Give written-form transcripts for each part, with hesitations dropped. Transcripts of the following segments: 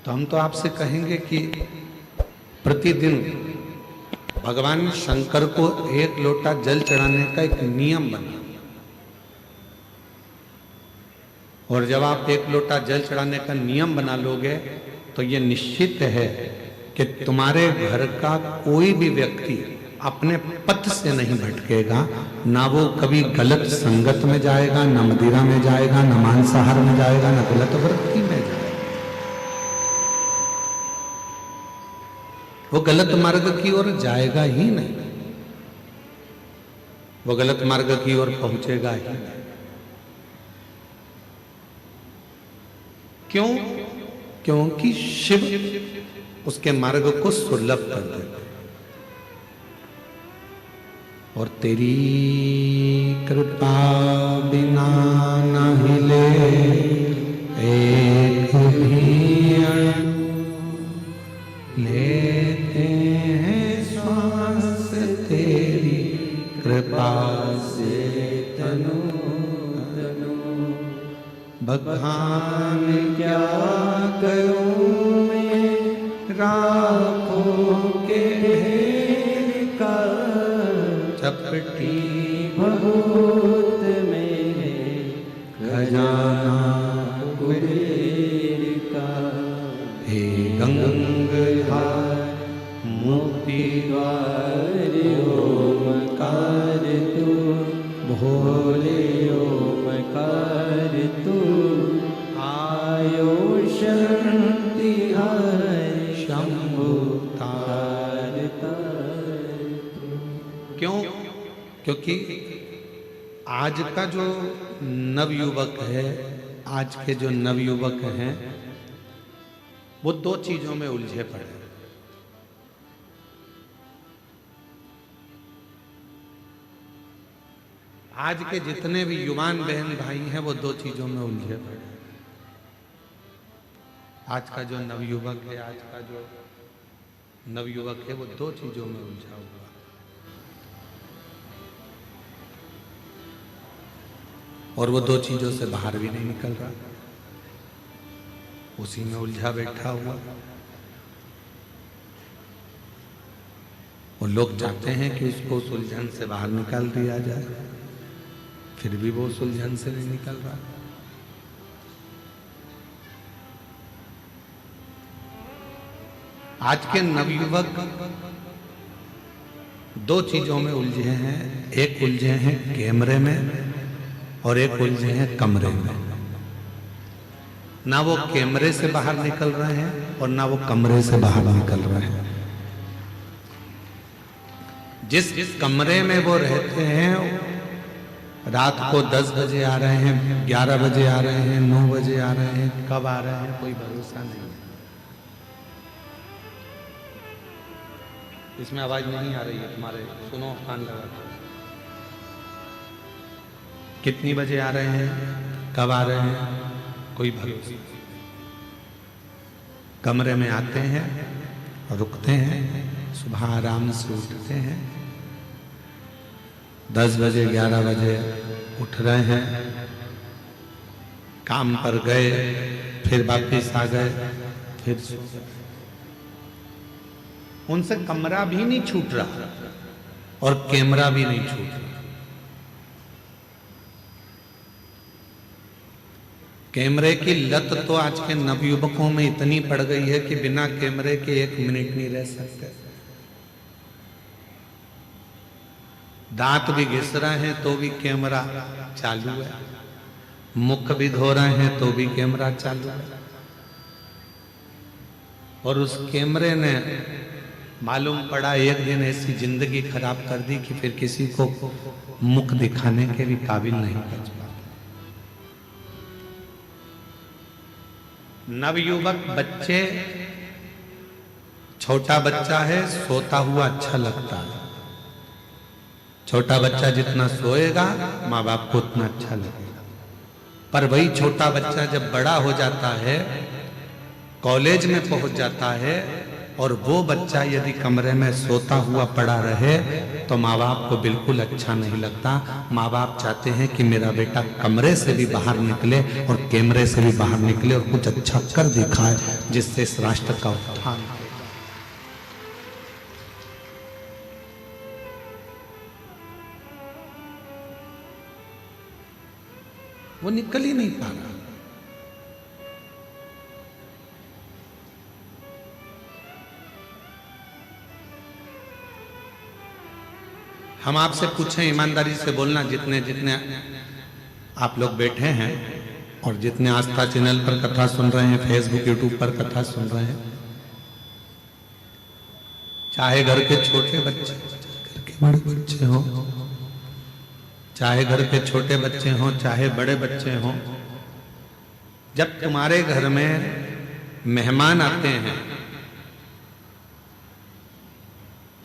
तो हम तो आपसे कहेंगे कि प्रतिदिन भगवान शंकर को 1 लोटा जल चढ़ाने का एक नियम बना, और जब आप 1 लोटा जल चढ़ाने का नियम बना लोगे तो ये निश्चित है कि तुम्हारे घर का कोई भी व्यक्ति अपने पथ से नहीं भटकेगा, ना वो कभी गलत संगत में जाएगा, ना मदिरा में जाएगा, ना मांसाहार में जाएगा, ना गलत वृत्ति में जाएगा। वो गलत मार्ग की ओर जाएगा ही नहीं, वो गलत मार्ग की ओर पहुंचेगा ही नहीं। क्यों? क्योंकि शिव उसके मार्ग को सुलभ कर देते। और तेरी कृपा बिना न हिले एक भी अणु, लेते हैं श्वास तेरी कृपा से तनु तनु। बखान क्या करूं मैं राखों के ढेर का, चपटी बहुत मेरे खजाना कुबेर का। हे गंगाधर मुक्ति द्वार ओमकार तू, भोले ओमकार तू। आयो शक्ति हर शंभु तारता। क्यों? क्योंकि आज का जो नवयुवक है, आज के जो नवयुवक हैं, वो 2 चीजों में उलझे पड़े हैं। आज के जितने भी युवान बहन भाई हैं वो 2 चीजों में उलझे पड़े हैं। आज का जो नवयुवक है, आज का जो नवयुवक है, वो 2 चीजों में उलझा हुआ है। और वो 2 चीजों से बाहर भी नहीं निकल रहा, उसी में उलझा बैठा हुआ। और लोग चाहते हैं कि उसको उस उलझन से बाहर निकाल दिया जाए, फिर भी वो उस उलझन से नहीं निकल रहा। आज के नवयुवक 2 चीजों में उलझे हैं। एक उलझे हैं कैमरे में और एक उलझे हैं कमरे में। ना वो कैमरे से बाहर निकल रहे हैं और ना वो कमरे से बाहर निकल रहे हैं। जिस कमरे में वो रहते हैं, रात को 10 बजे आ रहे हैं, 11 बजे आ रहे हैं, 9 बजे आ रहे हैं, कब आ रहे हैं कोई भरोसा नहीं है। इसमें आवाज नहीं आ रही है तुम्हारे, सुनो कान लगा। कितनी बजे आ रहे हैं, कब आ रहे हैं, कोई भरोसा नहीं। कमरे में आते हैं, रुकते हैं, सुबह आराम से उठते हैं, 10 बजे 11 बजे उठ रहे हैं, काम पर गए, फिर वापिस आ गए, फिर सो गए। उनसे कमरा भी नहीं छूट रहा और कैमरा भी नहीं छूट रहा। कैमरे की लत तो आज के नवयुवकों में इतनी पड़ गई है कि बिना कैमरे के 1 मिनट नहीं रह सकते। दांत भी घिस रहे हैं तो भी कैमरा चालू है, मुख भी धो रहे हैं तो भी कैमरा चालू है। और उस कैमरे ने मालूम पड़ा एक दिन ऐसी जिंदगी खराब कर दी कि फिर किसी को मुख दिखाने के भी काबिल नहीं बच पाता। नवयुवक बच्चे, छोटा बच्चा है, सोता हुआ अच्छा लगता है। छोटा बच्चा जितना सोएगा माँ बाप को उतना अच्छा लगेगा। पर वही छोटा बच्चा जब बड़ा हो जाता है, कॉलेज में पहुंच जाता है, और वो बच्चा यदि कमरे में सोता हुआ पड़ा रहे तो माँ बाप को बिल्कुल अच्छा नहीं लगता। माँ बाप चाहते हैं कि मेरा बेटा कमरे से भी बाहर निकले और कैमरे से भी बाहर निकले और कुछ अच्छा कर दिखाए, जिससे इस राष्ट्र का उत्थान हो। वो निकल ही नहीं पा रहा। हम आपसे पूछें, ईमानदारी से बोलना, जितने जितने आप लोग बैठे हैं और जितने आस्था चैनल पर कथा सुन रहे हैं, फेसबुक यूट्यूब पर कथा सुन रहे हैं, चाहे घर के छोटे बच्चे, घर के बड़े बच्चे हो, चाहे घर के छोटे बच्चे हों, चाहे बड़े बच्चे हों, जब तुम्हारे घर में मेहमान आते हैं,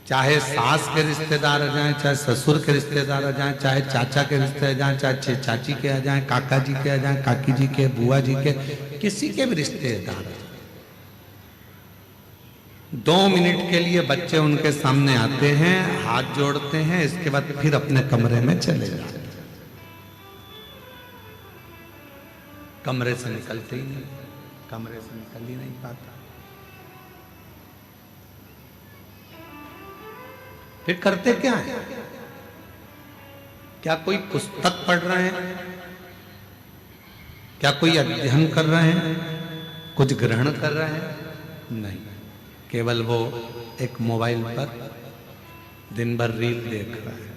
चाहे सास के रिश्तेदार आ जाएं, चाहे ससुर के रिश्तेदार आ जाएं, चाहे चाचा के रिश्तेदार आ जाएं, चाहे चाची के आ जाएं, काका जी के आ जाएं, काकी जी के, बुआ जी के, किसी के भी रिश्तेदार आ जाएं, 2 मिनट के लिए बच्चे उनके सामने आते हैं, हाथ जोड़ते हैं, इसके बाद फिर अपने कमरे में चले जाते हैं। कमरे से निकलते ही नहीं, कमरे से निकल ही नहीं पाता। फिर करते क्या है? क्या कोई पुस्तक पढ़ रहे हैं? क्या कोई अध्ययन कर रहे हैं? कुछ ग्रहण कर रहे हैं? नहीं, केवल वो एक मोबाइल पर दिन भर रील देख रहा है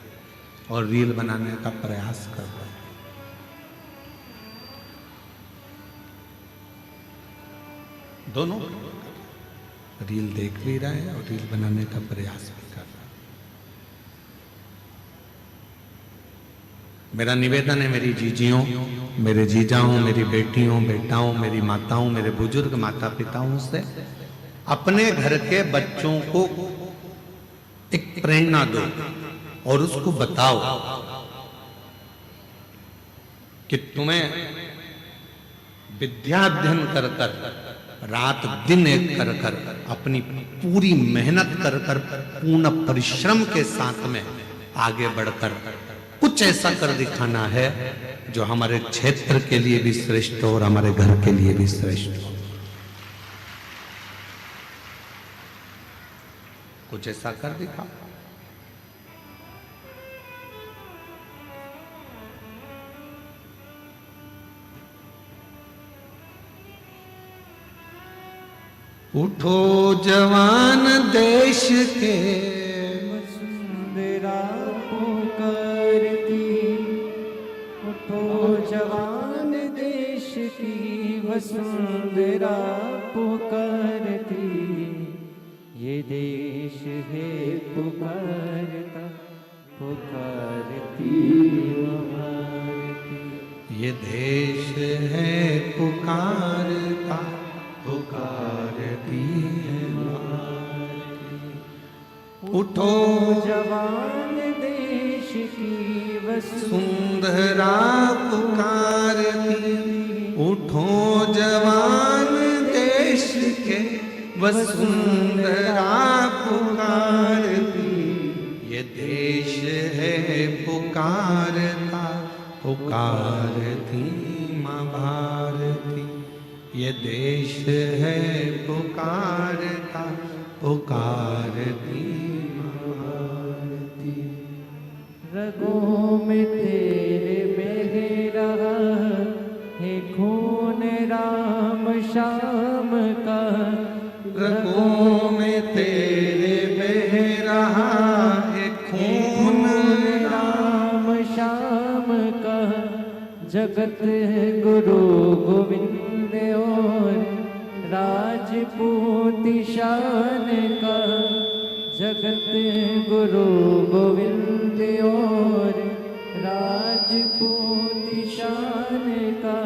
और रील बनाने का प्रयास कर रहा है। दोनों रील देख भी रहा है और रील बनाने का प्रयास भी कर रहा है। मेरा निवेदन है, मेरी जीजियों, मेरे जीजाओं, मेरी बेटियों, बेटाओं, मेरी माताओं, मेरे बुजुर्ग माता पिताओं से अपने घर के बच्चों को एक प्रेरणा दो और उसको बताओ कि तुम्हें विद्या अध्ययन कर कर, रात दिन एक कर कर, अपनी पूरी मेहनत कर कर, पूर्ण परिश्रम के साथ में आगे बढ़कर कुछ ऐसा कर दिखाना है जो हमारे क्षेत्र के लिए भी श्रेष्ठ हो और हमारे घर के लिए भी श्रेष्ठ हो। कुछ ऐसा कर दिखा। उठो जवान देश के, वसुंधरा पुकारती, उठो जवान देश की वसुंधरा पुकारती, ये देश है पुकारता, पुकारती भारती, ये देश है पुकारता, पुकारती है भारती। उठो जवान देश की वसुंधरा पुकारती, उठो जवान देश के वसुंधरा पुकारती, ये देश है पुकारता, पुकारती माँ भारती, ये देश है पुकारता, पुकारती माँ भारती। रगों में तेरे बह रहा है खून राम शाम का, रगों में तेरे बह रहा है खून राम शाम का, जगत गुरु गोविंद और राजपूत शान का, जगत गुरु गोविंद और राजपूत शान का।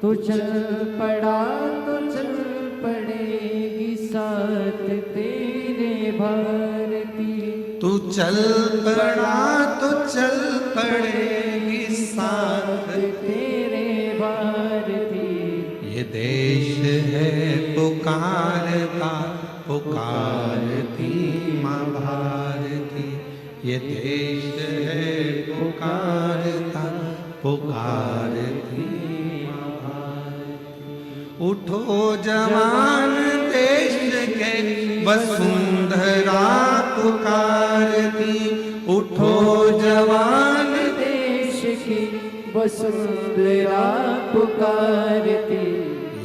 तू चल पड़ा तो चल पड़ेगी साथ तेरे भारती, तू चल पड़ा तो चल पड़ेगी साथ तेरे भारती। ये देश है पुकारता, पुकारती माँ भारती, ये देश है पुकारता पुकारती माँ भारती। उठो जवान देश के वसुंधरा पुकारती, उठो जवान देश की वसुंधरा पुकारती,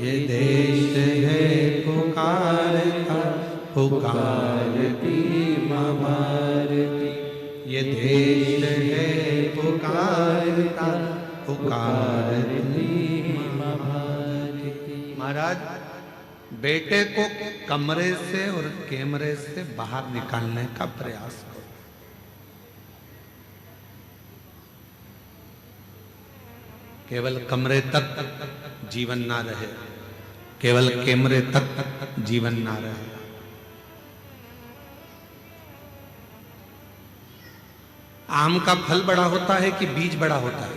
ये देश है पुकारता पुकारती माँ भारती, ये देश है पुकारता पुकारती माँ भारती। महाराज, बेटे को कमरे से और कैमरे से बाहर निकालने का प्रयास करो। केवल कमरे तक जीवन ना रहे, केवल कैमरे तक जीवन ना रहे। आम का फल बड़ा होता है कि बीज बड़ा होता है?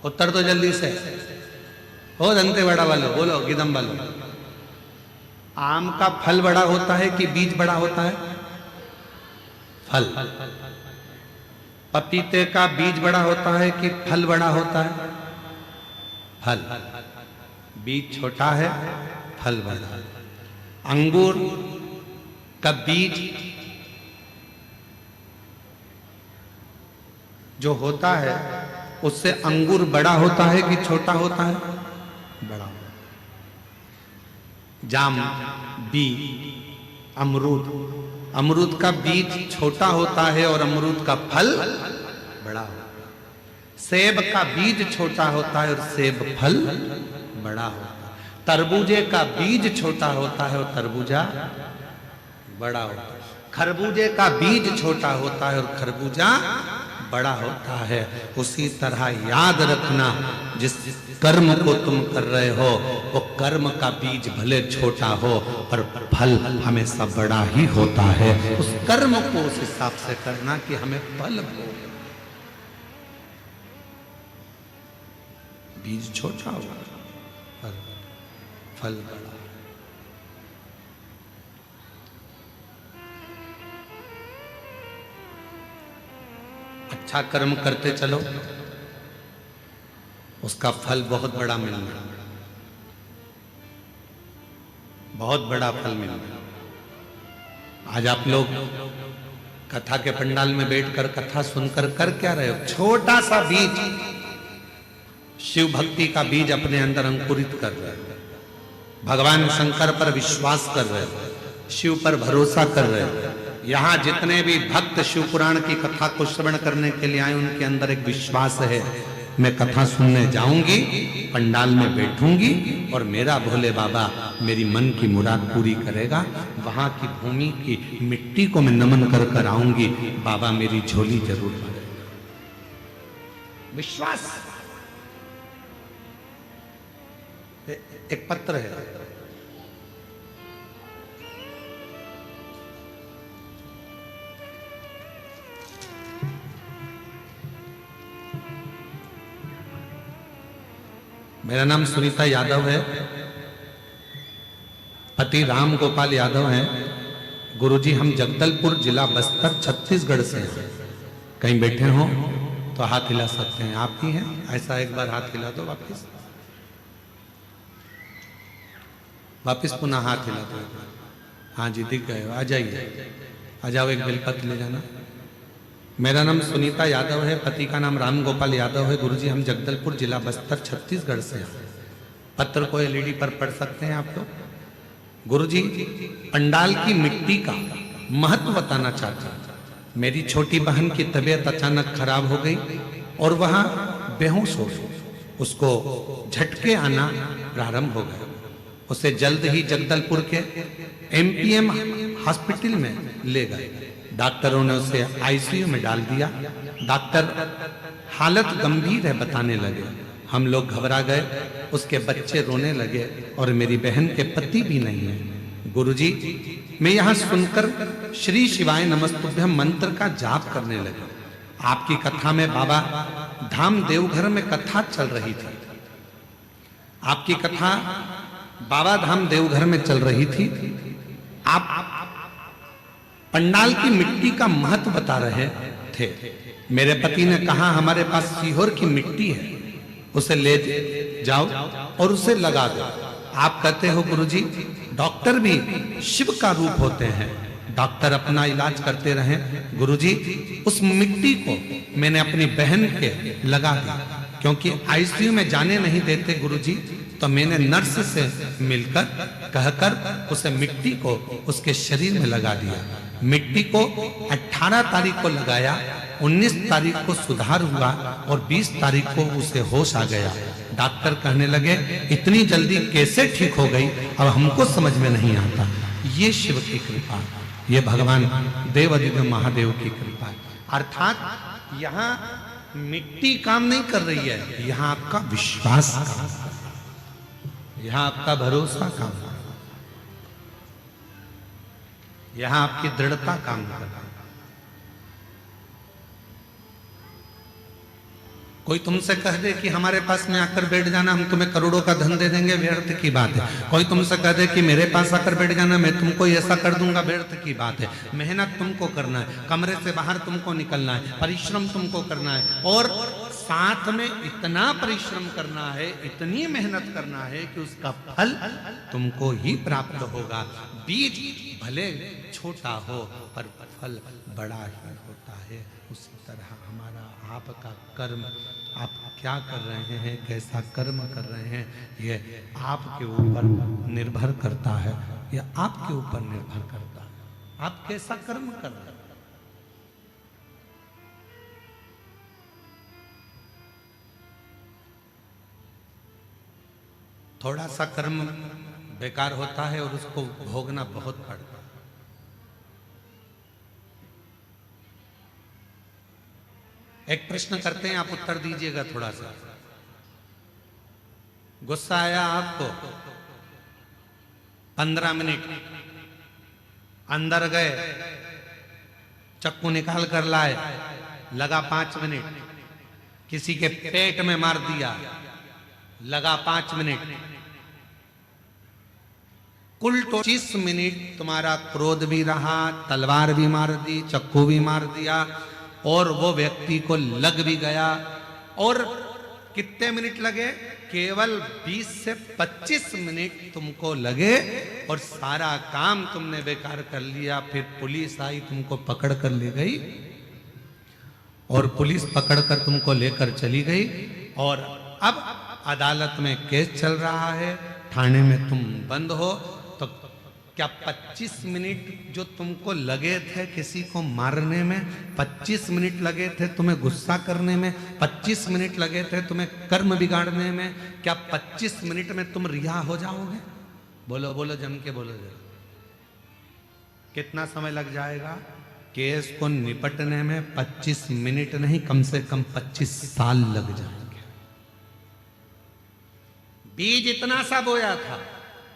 उत्तर तो जल्दी से हो, दंते बड़ा वालों बोलो, गिदम वालों। आम का फल बड़ा होता है कि बीज बड़ा होता है? फल। पपीते का बीज बड़ा होता है कि फल बड़ा होता है? फल। बीज छोटा है, फल बड़ा है। अंगूर का बीज जो होता है उससे अंगूर बड़ा होता है कि छोटा होता है? बड़ा। जाम, बी, अमरूद, अमरूद का बीज छोटा होता है और अमरूद का फल बड़ा होता है। सेब का बीज छोटा होता है और सेब फल बड़ा होता है। तरबूजे का बीज छोटा होता है और तरबूजा बड़ा होता है। खरबूजे का बीज छोटा होता है और खरबूजा बड़ा होता है। उसी तरह याद रखना, जिस कर्म को तुम कर रहे हो वो कर्म का बीज भले छोटा हो पर फल हमेशा बड़ा ही होता है। उस कर्म को उस हिसाब से करना कि हमें फल हो। बीज छोटा होगा पर फल बड़ा। अच्छा कर्म करते चलो, उसका फल बहुत बड़ा मिलना, बहुत बड़ा फल मिलना। आज आप लोग कथा के पंडाल में बैठकर कथा सुनकर कर क्या रहे हो? छोटा सा बीज, शिव भक्ति का बीज अपने अंदर अंकुरित कर रहे हो। भगवान शंकर पर विश्वास कर रहे हो, शिव पर भरोसा कर रहे हो। यहाँ जितने भी भक्त शिव पुराण की कथा को श्रवण करने के लिए आए उनके अंदर एक विश्वास है, मैं कथा सुनने जाऊंगी, पंडाल में बैठूंगी और मेरा भोले बाबा मेरी मन की मुराद पूरी करेगा। वहां की भूमि की मिट्टी को मैं नमन कर कर आऊंगी, बाबा मेरी झोली जरूर भरेगा। विश्वास। एक पत्र है, मेरा नाम सुनीता यादव है, पति राम गोपाल यादव हैं। गुरुजी हम जगदलपुर जिला बस्तर छत्तीसगढ़ से हैं। कहीं बैठे हो तो हाथ हिला सकते हैं। आप ही हैं? ऐसा एक बार हाथ हिला दो, वापिस वापिस पुनः हाथ हिला दो। हाँ जी दिख गए हो, आ जाइए, आ जाओ, एक बेलपत्र ले जाना। मेरा नाम सुनीता यादव है, पति का नाम राम गोपाल यादव है। गुरुजी हम जगदलपुर जिला बस्तर छत्तीसगढ़ से हैं। पत्र को एलईडी पर पढ़ सकते हैं आप लोग। गुरुजी पंडाल की मिट्टी का महत्व बताना चाहता हूं। मेरी छोटी बहन की तबीयत अचानक खराब हो गई और वह बेहोश हो गई। उसको झटके आना प्रारंभ हो गए। उसे जल्द ही जगदलपुर के एमपीएम हॉस्पिटल में ले गए। डॉक्टरों ने उसे आईसीयू में डाल दिया। डॉक्टर हालत गंभीर है बताने लगे। हम लोग घबरा गए, उसके बच्चे रोने लगे और मेरी बहन के पति भी नहीं है। गुरुजी मैं यहाँ सुनकर श्री शिवाय नमस्तुभ्यम मंत्र का जाप करने लगे। आपकी कथा में बाबा धाम देवघर में कथा चल रही थी। आपकी कथा बाबा धाम देवघर में चल रही थी आप पंडाल की मिट्टी का महत्व बता रहे थे। मेरे पति ने कहा हमारे पास सीहोर की मिट्टी है, उसे ले जाओ और उसे लगा दो। आप कहते हो गुरुजी डॉक्टर भी शिव का रूप होते हैं, डॉक्टर अपना इलाज करते रहे। गुरुजी उस मिट्टी को मैंने अपनी बहन के लगा दी, क्योंकि आईसीयू में जाने नहीं देते गुरुजी, तो मैंने नर्स से मिलकर कहकर उसे मिट्टी को उसके शरीर में लगा दिया। मिट्टी को 18 तारीख को लगाया, 19 तारीख को सुधार हुआ और 20 तारीख को उसे होश आ गया। डॉक्टर कहने लगे इतनी जल्दी कैसे ठीक हो गई, अब हमको समझ में नहीं आता। ये शिव की कृपा, ये भगवान देवादिदेव महादेव की कृपा है। अर्थात यहाँ मिट्टी काम नहीं कर रही है, यहाँ आपका विश्वास काम कर रहा है, यहाँ आपका भरोसा काम कर रहा है, यहाँ आपकी दृढ़ता काम कर रही है। कोई तुमसे कह दे कि हमारे पास में आकर बैठ जाना, हम तुम्हें करोड़ों का धन दे देंगे, व्यर्थ की बात है। कोई तुमसे कह दे कि मेरे पास आकर बैठ जाना, मैं तुमको ऐसा कर दूंगा, व्यर्थ की बात है। मेहनत तुमको करना है, कमरे से बाहर तुमको निकलना है, परिश्रम तुमको करना है, और साथ में इतना परिश्रम करना है, इतनी मेहनत करना है कि उसका फल तुमको ही प्राप्त होगा। बीज भले छोटा हो पर फल बड़ा ही होता है। उसी तरह हमारा आपका कर्म, आप क्या कर रहे हैं, कैसा कर्म कर रहे हैं, ये आपके ऊपर निर्भर करता है, ये आपके ऊपर निर्भर करता है, आप कैसा कर्म कर रहे हैं। थोड़ा सा कर्म बेकार होता है और उसको भोगना बहुत पड़ता है। एक प्रश्न करते हैं, आप उत्तर दीजिएगा थोड़ा सा। गुस्सा आया आपको, 15 मिनट अंदर गए, चक्कू निकाल कर लाए, लगा 5 मिनट, किसी के पेट में मार दिया, लगा 5 मिनट, कुल 25 मिनट तुम्हारा क्रोध भी रहा, तलवार भी मार दी, चक्कू भी मार दिया, और वो व्यक्ति को लग भी गया। और कितने मिनट लगे? केवल 20 से 25 मिनट तुमको लगे और सारा काम तुमने बेकार कर लिया। फिर पुलिस आई, तुमको पकड़ कर ले गई, और पुलिस पकड़ कर तुमको लेकर चली गई, और अब अदालत में केस चल रहा है, थाने में तुम बंद हो। तो क्या 25 मिनट जो तुमको लगे थे किसी को मारने में, 25 मिनट लगे थे तुम्हें गुस्सा करने में, 25 मिनट लगे थे तुम्हें कर्म बिगाड़ने में, क्या 25 मिनट में तुम रिहा हो जाओगे? बोलो बोलो, जम के बोलो जरा। कितना समय लग जाएगा? केस को निपटने में 25 मिनट नहीं, कम से कम 25 साल लग जाएंगे। बीज इतना सा बोया था,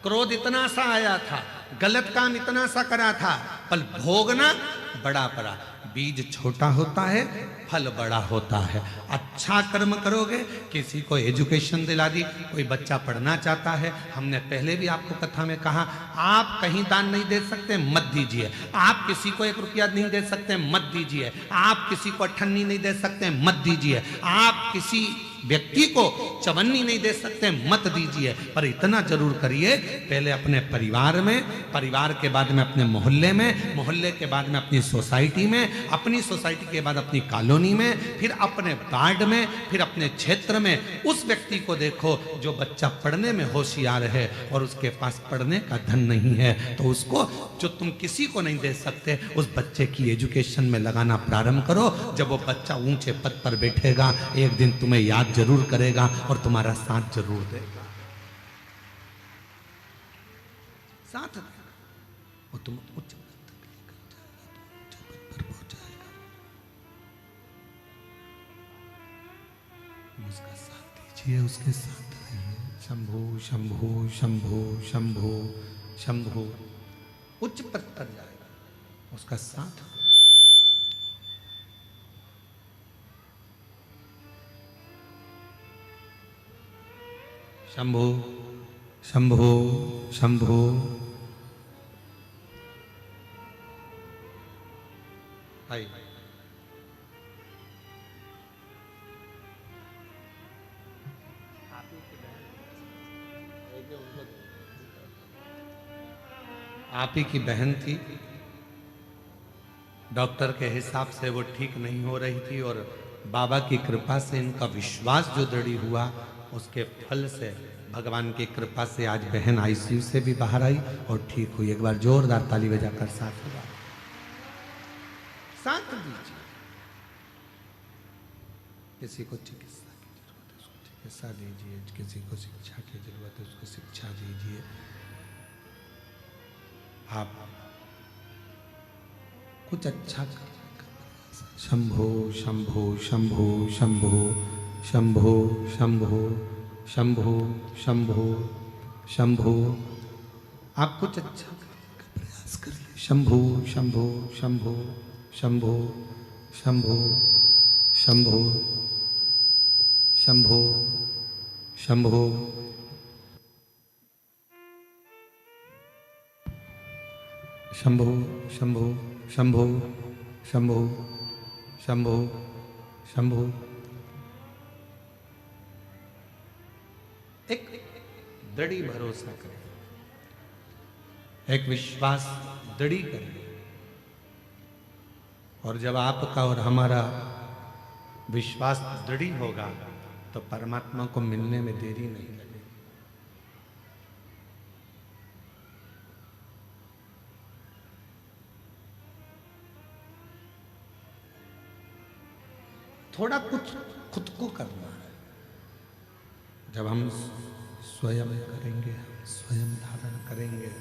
क्रोध इतना सा आया था, गलत काम इतना सा करा था, पर भोगना बड़ा पड़ा। बीज छोटा होता है, फल बड़ा होता है। अच्छा कर्म करोगे, किसी को एजुकेशन दिला दी, कोई बच्चा पढ़ना चाहता है, हमने पहले भी आपको कथा में कहा, आप कहीं दान नहीं दे सकते, मत दीजिए। आप किसी को 1 रुपया नहीं दे सकते, मत दीजिए। आप किसी को अठन्नी नहीं दे सकते, मत दीजिए। आप किसी व्यक्ति को चवन्नी नहीं दे सकते, मत दीजिए। पर इतना जरूर करिए, पहले अपने परिवार में, परिवार के बाद में अपने मोहल्ले में, मोहल्ले के बाद में अपनी सोसाइटी में, अपनी सोसाइटी के बाद अपनी कॉलोनी में, फिर अपने वार्ड में, फिर अपने क्षेत्र में। उस व्यक्ति को देखो जो बच्चा पढ़ने में होशियार है और उसके पास पढ़ने का धन नहीं है, तो उसको, जो तुम किसी को नहीं दे सकते, उस बच्चे की एजुकेशन में लगाना प्रारंभ करो। जब वो बच्चा ऊंचे पद पर बैठेगा, एक दिन तुम्हें याद जरूर करेगा और तुम्हारा साथ जरूर देगा, साथ देगा, और तुम उच्च पद पर पहुंच जाएगा। उसका साथ दीजिए, उसके साथ रहिए। शंभो शंभो शंभो शंभो शंभो, उच्च पद पर जाएगा, उसका साथ। शंभो शंभो शंभो भाई आप ही की बहन थी, डॉक्टर के हिसाब से वो ठीक नहीं हो रही थी और बाबा की कृपा से इनका विश्वास जो दृढ़ हुआ, उसके फल से भगवान की कृपा से आज बहन आईसीयू से भी बाहर आई और ठीक हुई। एक बार जोरदार ताली बजाकर साथ हुआ। साथ दीजिए। किसी को चिकित्सा की जरूरत है उसको चिकित्सा दीजिए, किसी को शिक्षा की जरूरत है उसको शिक्षा दीजिए। आप कुछ अच्छा कर। शंभो शंभो शंभो शंभो शंभो शंभो शंभो शंभो शंभो। आप कुछ अच्छा करने का प्रयास करिए। शंभो शंभो शंभो शंभो शंभो शंभो शंभो शंभो। शंभो शंभो शंभो शंभो शंभो शंभो। एक दृढ़ भरोसा करें, एक विश्वास दृढ़ करें, और जब आपका और हमारा विश्वास दृढ़ होगा तो परमात्मा को मिलने में देरी नहीं लगेगी। थोड़ा कुछ खुद को करना है। जब हम स्वयं करेंगे, स्वयं धारण करेंगे,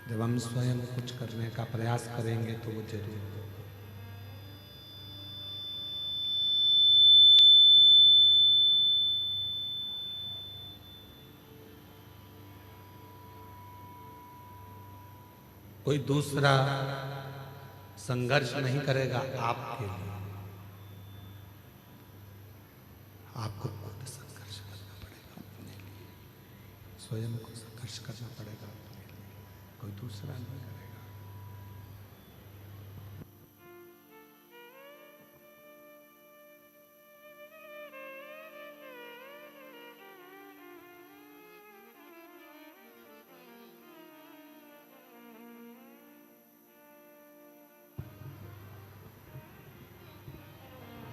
जब हम स्वयं कुछ करने का प्रयास करेंगे तो वो जरूर होगा। कोई दूसरा संघर्ष नहीं करेगा आपके लिए, आपको खुद संघर्ष करना पड़ेगा अपने लिए, स्वयं को संघर्ष करना पड़ेगा अपने लिए, कोई दूसरा नहीं करेगा।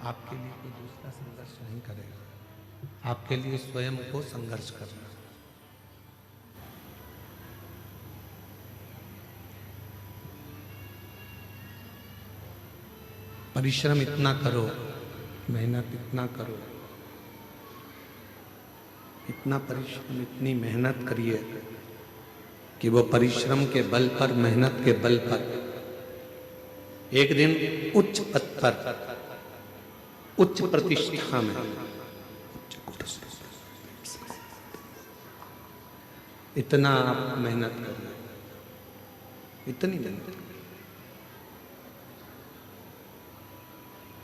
आपके लिए कोई दूसरा संघर्ष नहीं करेगा, आपके लिए स्वयं को संघर्ष करना। परिश्रम इतना करो, मेहनत इतना करो, इतना परिश्रम, इतनी मेहनत करिए कि वो परिश्रम के बल पर, मेहनत के बल पर एक दिन उच्च पद पर, उच्च प्रतिष्ठा में, इतना आप मेहनत करिए, इतनी मेहनत करिए।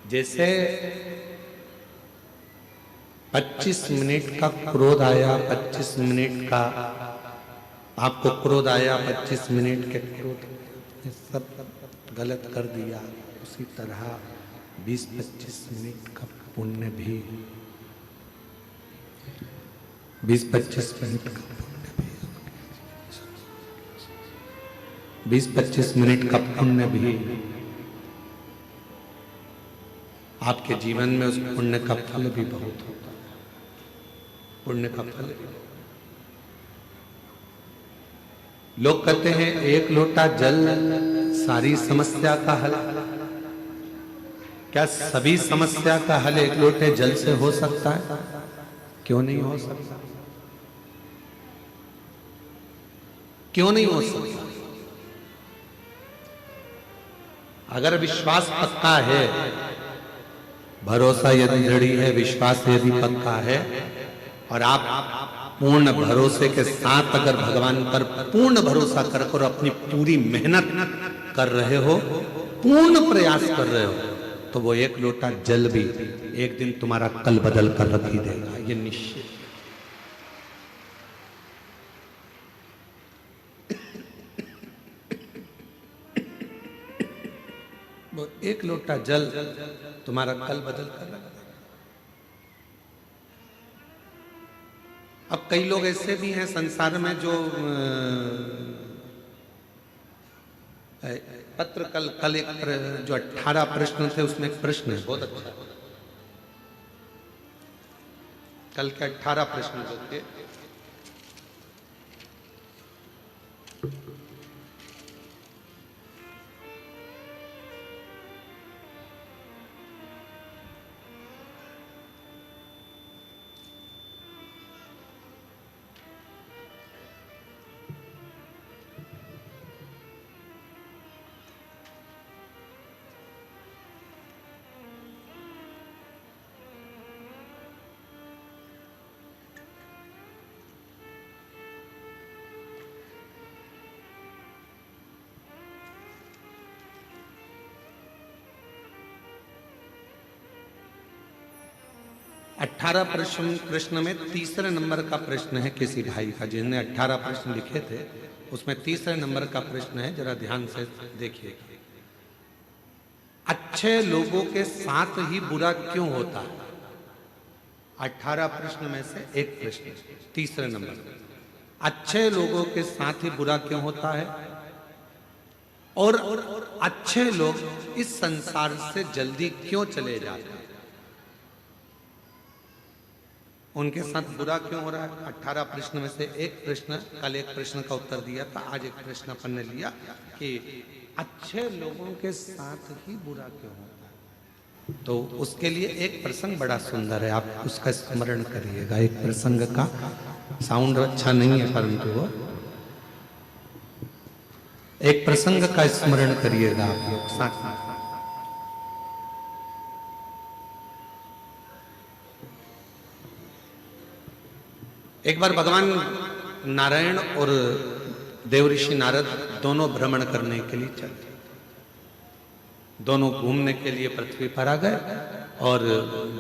जैसे 25 मिनट का क्रोध आया, 25 मिनट का आपको क्रोध आया, 25 मिनट के क्रोध में सब गलत कर दिया, उसी तरह 20-25 मिनट का पुण्य भी, 20-25 मिनट का पुण्य भी, 20-25 मिनट का पुण्य भी आपके जीवन में, उस पुण्य का फल भी बहुत होता है। पुण्य का फल भी। लोग कहते हैं एक लोटा जल सारी समस्या का हल। क्या सभी समस्या का हल एक लोटे जल से हो सकता है? क्यों नहीं हो सकता? क्यों नहीं हो सकता? अगर विश्वास पक्का है, भरोसा यदि दृढ़ है, विश्वास यदि पक्का है, और आप पूर्ण भरोसे के साथ अगर भगवान पर पूर्ण भरोसा कर अपनी पूरी मेहनत कर रहे हो, पूर्ण प्रयास कर रहे हो, तो वो एक लोटा जल भी एक दिन तुम्हारा कल बदल कर रख ही देगा, ये निश्चित। वो एक लोटा जल तुम्हारा कल बदल कर रख देगा। अब कई लोग ऐसे भी हैं संसार में जो पत्र कल एक जो 18 प्रश्न थे उसमें एक प्रश्न है बहुत अच्छा, कल के 18 प्रश्न जो थे अठारह प्रश्न में तीसरे नंबर का प्रश्न है किसी भाई का, जिन्होंने 18 प्रश्न लिखे थे उसमें तीसरे नंबर का प्रश्न है, जरा ध्यान से देखिए। अच्छे लोगों के साथ ही बुरा क्यों होता है? 18 प्रश्न में से एक प्रश्न तीसरे नंबर, अच्छे लोगों के साथ ही बुरा क्यों होता है और अच्छे लोग इस संसार से जल्दी क्यों चले जाते हैं? उनके साथ बुरा क्यों हो रहा है? 18 प्रश्न में से एक प्रश्न, कल एक प्रश्न का उत्तर दिया था, आज एक प्रश्न अपन ने लिया कि अच्छे लोगों के साथ ही बुरा क्यों होता है। तो उसके लिए एक प्रसंग बड़ा सुंदर है, आप उसका स्मरण करिएगा। एक प्रसंग का साउंड अच्छा नहीं है परंतु वो एक प्रसंग का स्मरण करिएगा आप लोग साथ साथ। एक बार भगवान नारायण और देवऋषि नारद दोनों भ्रमण करने के लिए चले, दोनों घूमने के लिए पृथ्वी पर आ गए और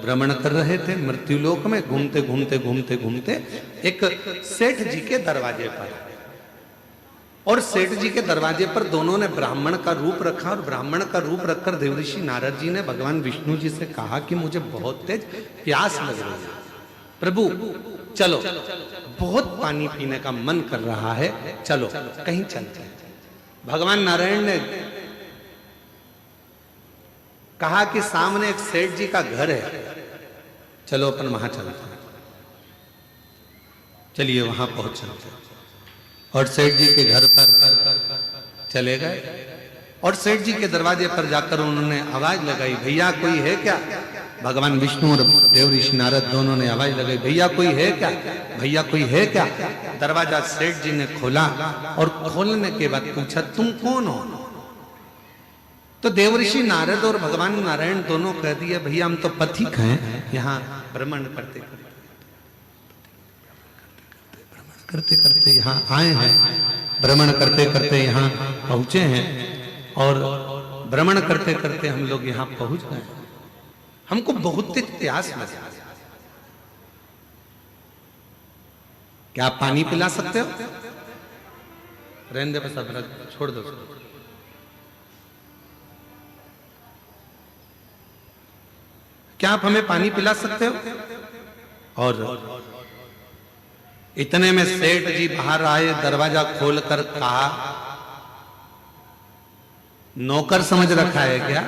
भ्रमण कर रहे थे मृत्युलोक में। घूमते घूमते घूमते घूमते एक सेठ जी के दरवाजे पर, और सेठ जी के दरवाजे पर दोनों ने ब्राह्मण का रूप रखा, और ब्राह्मण का रूप रखकर देवऋषि नारद जी ने भगवान विष्णु जी से कहा कि मुझे बहुत तेज प्यास लग रही है, प्रभु चलो, बहुत पानी पीने का मन कर रहा है, चलो कहीं चलते हैं। भगवान नारायण ने कहा कि सामने एक सेठ जी का घर है, चलो अपन वहां चलते हैं। चलिए वहां पहुंच चलते हैं, और सेठ जी के घर पर चले गए और सेठ जी के दरवाजे पर जाकर उन्होंने आवाज लगाई, भैया कोई है क्या? भगवान विष्णु और देवऋषि नारद दोनों ने आवाज लगाई, भैया कोई है क्या, भैया कोई है क्या? दरवाजा सेठ जी ने खोला और खोलने के बाद पूछा तुम कौन हो? तो देवऋषि नारद और भगवान नारायण दोनों कह दिए, भैया हम तो पथिक हैं, यहाँ भ्रमण करते करते करते यहाँ आए हैं, भ्रमण करते करते यहाँ पहुंचे हैं, और भ्रमण करते करते हम लोग यहाँ पहुंच गए, हमको बहुत तेज प्यास लगा, क्या आप पानी पिला सकते हो? रहने दे बस, अब छोड़ दो। क्या आप हमें पानी पिला सकते हो? और इतने में सेठ जी बाहर आए, दरवाजा खोलकर कहा, नौकर समझ रखा है क्या?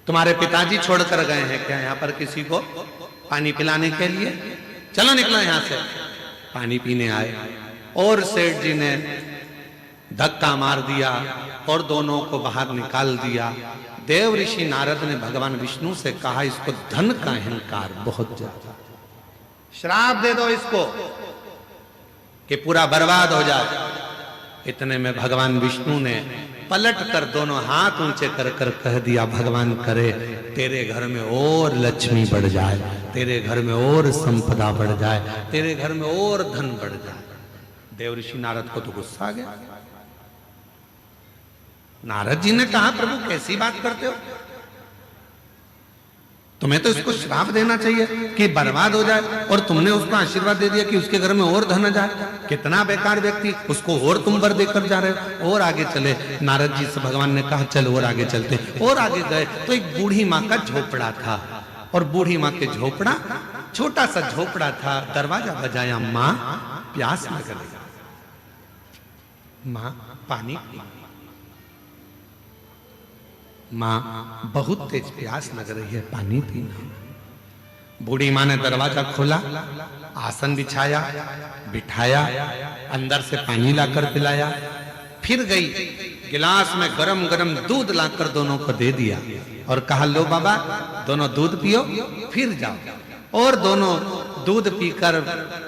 तुम्हारे पिताजी छोड़कर गए हैं क्या यहाँ पर किसी को पानी पिलाने के लिए? चलो निकलो यहाँ से। पानी पीने आए और सेठ जी ने धक्का मार दिया और दोनों को बाहर निकाल दिया। देवऋषि नारद ने भगवान विष्णु से कहा, इसको धन का अहंकार बहुत ज्यादा, श्राप दे दो इसको कि पूरा बर्बाद हो जाए। इतने में भगवान विष्णु ने पलट कर दोनों हाथ ऊंचे कर कर कह दिया, भगवान करे तेरे घर में और लक्ष्मी बढ़ जाए, तेरे घर में और संपदा बढ़ जाए, तेरे घर में और धन बढ़ जाए। देवऋषि नारद को तो गुस्सा आ गया। नारद जी ने कहा, प्रभु कैसी बात करते हो? तुम्हें तो इसको श्राप देना चाहिए कि बर्बाद हो जाए, और तुमने उसको आशीर्वाद दे दिया कि उसके घर में और धन आ जाए। कितना बेकार व्यक्ति, उसको और तुम वर देकर जा रहे हो। और आगे चले, नारद जी से भगवान ने कहा चल और आगे चलते। और आगे गए तो एक बूढ़ी माँ का झोपड़ा था, और बूढ़ी माँ के झोपड़ा, छोटा सा झोपड़ा था। दरवाजा बजाया, माँ प्यास लग गई, माँ पानी पी। माँ बहुत तेज प्यास लग रही है, पानी पीना। बूढ़ी माँ ने दरवाजा खोला, आसन बिछाया, बिठाया, अंदर से पानी लाकर पिलाया। फिर गई, गिलास में गरम गरम दूध लाकर दोनों को दे दिया और कहा लो बाबा दोनों दूध पियो फिर जाओ। और दोनों दूध पीकर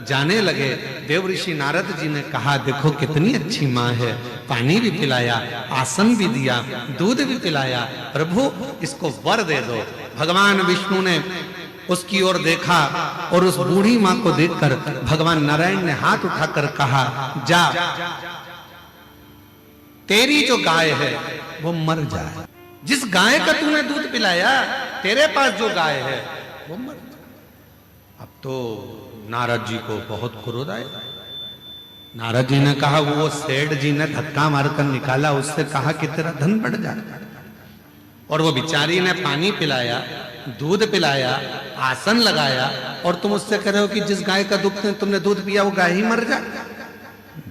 जाने लगे। देव ऋषि नारद जी ने कहा देखो कितनी अच्छी माँ है, पानी भी पिलाया, आसन भी दिया, दूध भी पिलाया, प्रभु इसको वर दे दो। भगवान विष्णु ने उसकी ओर देखा और उस बूढ़ी माँ को देखकर भगवान नारायण ने हाथ उठाकर कहा जा, तेरी जो गाय है वो मर जाए। जिस गाय का तूने दूध पिलाया, तेरे पास जो गाय है वो मर जाए। अब तो नारद जी को बहुत क्रोध आया। नारद जी ने कहा वो सेठ जी ने धक्का मारकर निकाला, उससे कहा कि तेरा धन बढ़ जाए। और वो बिचारी ने पानी पिलाया, दूध पिलाया, आसन लगाया, और तुम उससे कह रहे हो कि जिस गाय का दूध तुमने दूध पिया वो गाय ही मर जाए।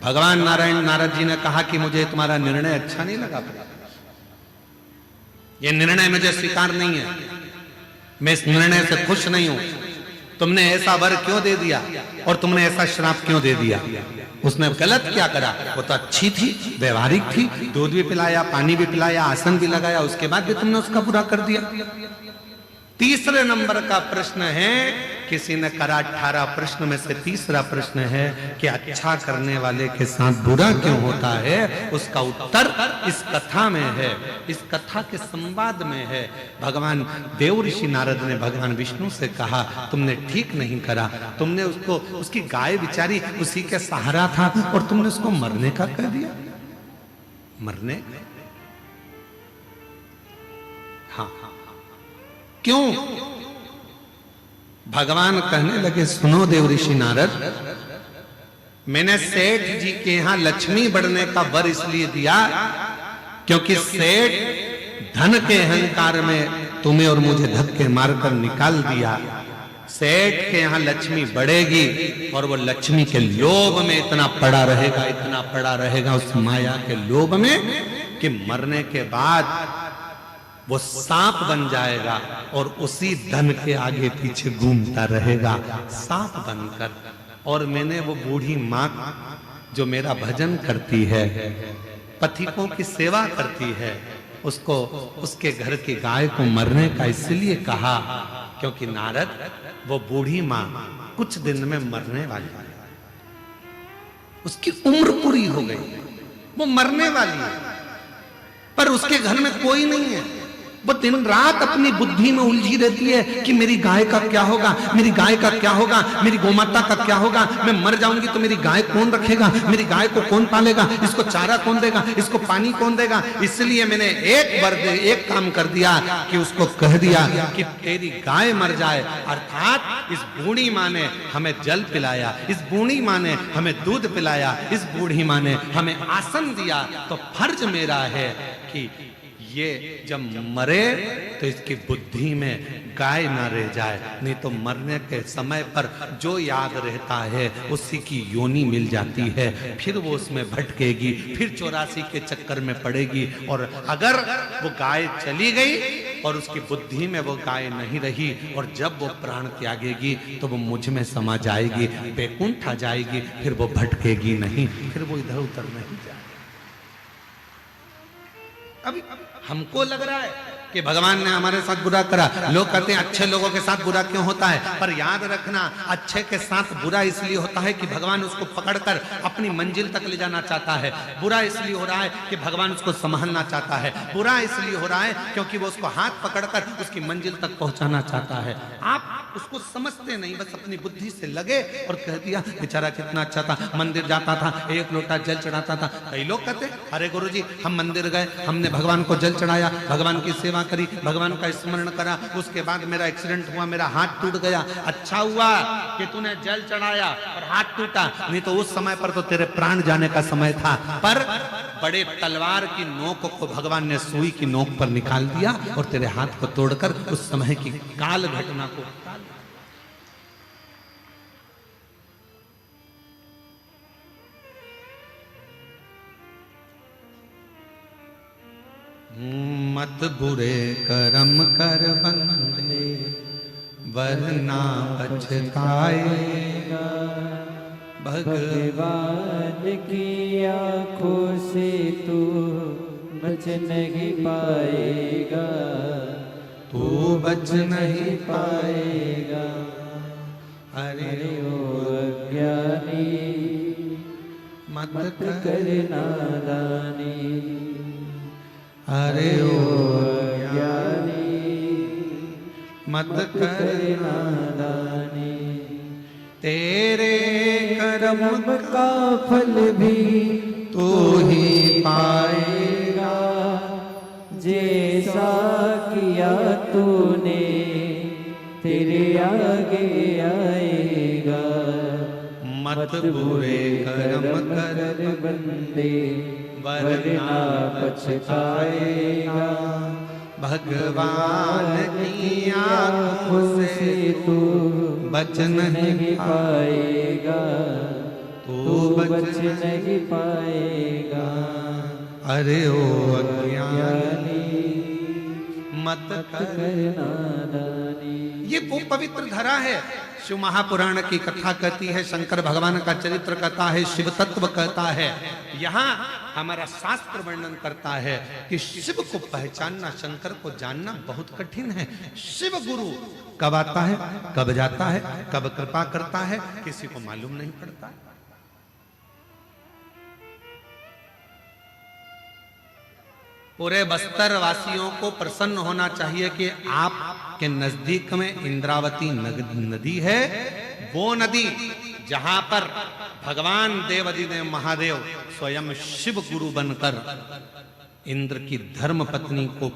भगवान नारायण नारद जी ने कहा कि मुझे तुम्हारा निर्णय अच्छा नहीं लगा, ये निर्णय मुझे स्वीकार नहीं है, मैं इस निर्णय से खुश नहीं हूं। तुमने ऐसा वर क्यों दे दिया और तुमने ऐसा श्राप क्यों दे दिया? उसने गलत क्या करा? वो तो अच्छी थी, व्यवहारिक थी, दूध भी पिलाया, पानी भी पिलाया, आसन भी लगाया, उसके बाद भी तुमने उसका बुरा कर दिया। तीसरे नंबर का प्रश्न है, किसी ने करा 18 प्रश्न में से तीसरा प्रश्न है कि अच्छा करने वाले के साथ बुरा क्यों होता है? उसका उत्तर इस कथा में है, इस कथा के संवाद में है। भगवान देव ऋषि नारद ने भगवान विष्णु से कहा तुमने ठीक नहीं करा, तुमने उसको, उसकी गाय बिचारी उसी के सहारा था और तुमने उसको मरने का कह दिया। मरने? हाँ, क्यों? भगवान कहने लगे सुनो देव ऋषि नारद, मैंने सेठ जी के यहां लक्ष्मी बढ़ने का वर इसलिए दिया क्योंकि सेठ धन के अहंकार में तुम्हें और मुझे धक्के मारकर निकाल दिया। सेठ के यहां लक्ष्मी बढ़ेगी और वो लक्ष्मी के लोभ में इतना पड़ा रहेगा, इतना पड़ा रहेगा उस माया के लोभ में कि मरने के बाद वो सांप बन जाएगा और उसी धन के आगे पीछे घूमता रहेगा सांप बनकर। और मैंने वो बूढ़ी माँ जो मेरा भजन करती है, पथिकों की सेवा करती है, उसको, उसके घर की गाय को मरने का इसलिए कहा क्योंकि नारद वो बूढ़ी माँ कुछ दिन में मरने वाली है, उसकी उम्र पूरी हो गई, वो मरने वाली है, पर उसके घर में कोई नहीं है। वो दिन रात अपनी बुद्धि में उलझी रहती है कि मेरी गाय का क्या होगा, मेरी गाय का क्या होगा, मेरी गोमाता का क्या होगा, मैं मर जाऊंगी तो मेरी गाय कौन रखेगा, मेरी गाय को कौन पालेगा, इसको चारा कौन देगा, इसको पानी कौन देगा। इसलिए मैंने एक काम कर दिया कि उसको कह दिया कि तेरी गाय मर जाए। अर्थात इस बूढ़ी माँ ने हमें जल पिलाया, इस बूढ़ी माँ ने हमें दूध पिलाया, इस बूढ़ी माँ ने हमें आसन दिया, तो फर्ज मेरा है कि ये जब मरे तो इसकी बुद्धि में गाय ना रह जाए, नहीं तो मरने के समय पर जो याद रहता है उसी की योनि मिल जाती है, फिर वो उसमें भटकेगी, फिर 84 के चक्कर में पड़ेगी। और अगर वो गाय चली गई और उसकी बुद्धि में वो गाय नहीं रही और जब वो प्राण त्यागेगी तो वो मुझ में समा जाएगी, बैकुंठ आ जाएगी, फिर वो भटकेगी नहीं, फिर वो इधर उधर नहीं जाएगी। अभी हमको लग रहा है कि भगवान ने हमारे साथ बुरा करा। लोग कहते हैं अच्छे लोगों के साथ बुरा क्यों होता है, पर याद रखना अच्छे के साथ बुरा इसलिए होता है कि भगवान उसको पकड़कर अपनी मंजिल तक ले जाना चाहता है। बुरा इसलिए हो रहा है कि भगवान उसको संभालना चाहता है। बुरा इसलिए हो रहा है क्योंकि वो उसको हाथ पकड़कर उसकी मंजिल तक पहुंचाना चाहता है। आप उसको समझते नहीं, बस अपनी बुद्धि से लगे और कह दिया बेचारा कितना अच्छा था, मंदिर जाता था, एक लोटा जल चढ़ाता था। कई लोग कहते अरे गुरुजी हम मंदिर गए, हमने भगवान को जल चढ़ाया, भगवान की सेवा करी, भगवान का स्मरण करा, उसके बाद मेरा एक्सीडेंट हुआ, मेरा हाथ टूट गया। अच्छा हुआ कि तूने जल चढ़ाया और हाथ टूटा, नहीं तो उस समय पर तो तेरे प्राण जाने का समय था। पर बड़े तलवार की नोक को भगवान ने सुई की नोक पर निकाल दिया और तेरे हाथ को तोड़कर उस समय की काल घटना को मत बुरे कर्म कर बंदे वरना पछताएगा। भगवान की आंखों से तू बच नहीं पाएगा, तू बच नहीं पाएगा। अरे ओ अज्ञानी मत कर नादानी, अरे ओ अज्ञानी मत कर नादानी। तेरे कर्म का फल भी तू ही पाएगा, जैसा किया तूने तेरे आगे आएगा। मत बुरे कर्म कर बंदे वरना पछताएगा। भगवान की आंखों से तू बच नहीं पाएगा, तू बच नहीं पाएगा। अरे ओ अज्ञानी मत कर नादानी। ये वो पवित्र धरा है। शिव महापुराण की कथा कहती है, शंकर भगवान का चरित्र कहता है, शिव तत्व कहता है। यहाँ हमारा शास्त्र वर्णन करता है कि शिव को पहचानना, शंकर को जानना बहुत कठिन है। शिव गुरु कब आता है, कब जाता है, कब कृपा करता है, किसी को मालूम नहीं पड़ता। पूरे बस्तर वासियों को प्रसन्न होना चाहिए कि आपके नजदीक में इंद्रावती नदी है, वो नदी जहां पर भगवान देवाधिदेव महादेव स्वयं शिव गुरु बनकर इंद्र की धर्म पत्नी को,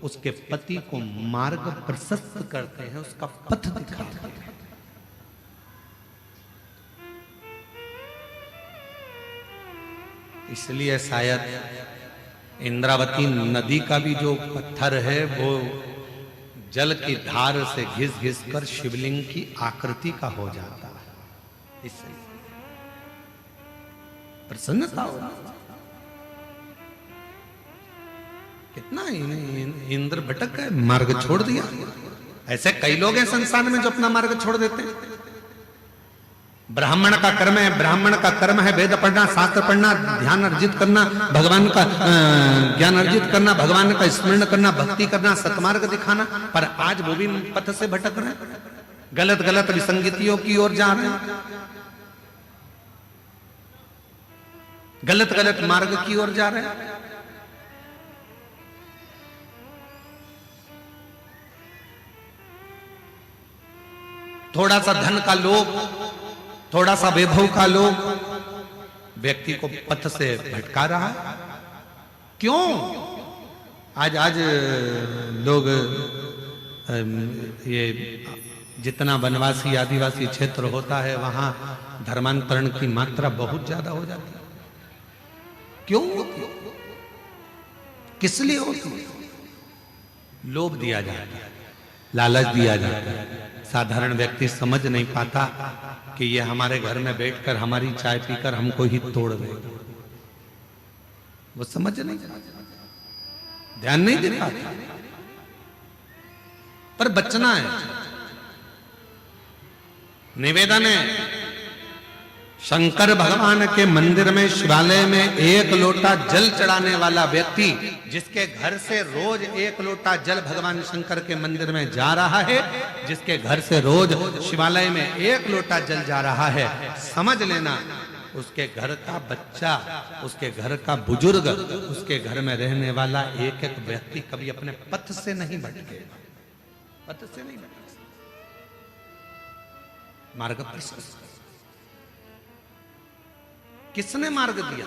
उसके पति को मार्ग प्रशस्त करते हैं, उसका पथ दिखाते हैं। इसलिए शायद इंद्रावती नदी का भी जो पत्थर है वो जल की धार से घिस घिस कर शिवलिंग की आकृति का हो जाता है। इससे प्रसन्नता हो, कितना इंद्र भटक गए, मार्ग छोड़ दिया। ऐसे कई लोग हैं संसार में जो अपना मार्ग छोड़ देते हैं। ब्राह्मण का कर्म है, ब्राह्मण का कर्म है वेद पढ़ना, शास्त्र पढ़ना, ध्यान अर्जित करना, भगवान का ज्ञान अर्जित करना, भगवान का स्मरण करना, भक्ति करना, सतमार्ग दिखाना। पर आज वो भी पथ से भटक रहे हैं, गलत गलत विसंगतियों की ओर जा रहे हैं, गलत गलत मार्ग की ओर जा रहे हैं। थोड़ा सा धन का लोभ, थोड़ा सा वैभव का लोभ व्यक्ति को पथ से भटका रहा है। क्यों? आज लोग ये जितना वनवासी आदिवासी क्षेत्र होता है वहां धर्मांतरण की मात्रा बहुत ज्यादा हो जाती है। क्यों? किस लिए होती है? लोभ दिया जाता है, लालच दिया जाता है। साधारण व्यक्ति समझ नहीं पाता कि ये हमारे घर में बैठकर हमारी चाय पीकर हमको ही तोड़ देगा। वो समझ नहीं पाता, ध्यान नहीं दे पाता। पर बचना है। निवेदन है, शंकर भगवान के मंदिर में, शिवालय में एक लोटा जल चढ़ाने वाला व्यक्ति, जिसके घर से रोज एक लोटा जल भगवान शंकर के मंदिर में जा रहा है, जिसके घर से रोज शिवालय में एक लोटा जल जा रहा है, समझ लेना उसके घर का बच्चा, उसके घर का बुजुर्ग, उसके घर में रहने वाला एक एक व्यक्ति कभी अपने पथ से नहीं भटके, पथ से नहीं भटके। मार्ग प्रशस्त। किसने मार्ग दिया?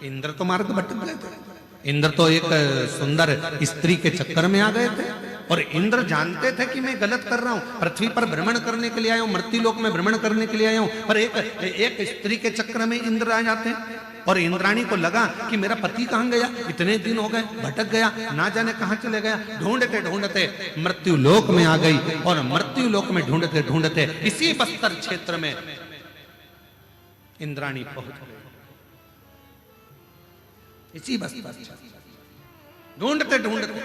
इंद्र तो मार्ग भटक गए थे। इंद्र तो एक सुंदर स्त्री के चक्कर में आ गए थे और इंद्र जानते थे कि मैं गलत कर रहा हूं, पृथ्वी पर भ्रमण करने के लिए आया हूं, मृत्युलोक में भ्रमण करने के लिए आया हूं, पर एक स्त्री के चक्कर में इंद्र आ जाते हैं। और इंद्राणी को लगा कि मेरा पति कहां गया, इतने दिन हो गए, भटक गया, ना जाने कहां चले गया। ढूंढते ढूंढते मृत्यु लोक में आ गई और मृत्यु लोक में ढूंढते ढूंढते इसी बस्तर क्षेत्र में इंद्राणी पहुंच गई। इसी बस्तर ढूंढते ढूंढते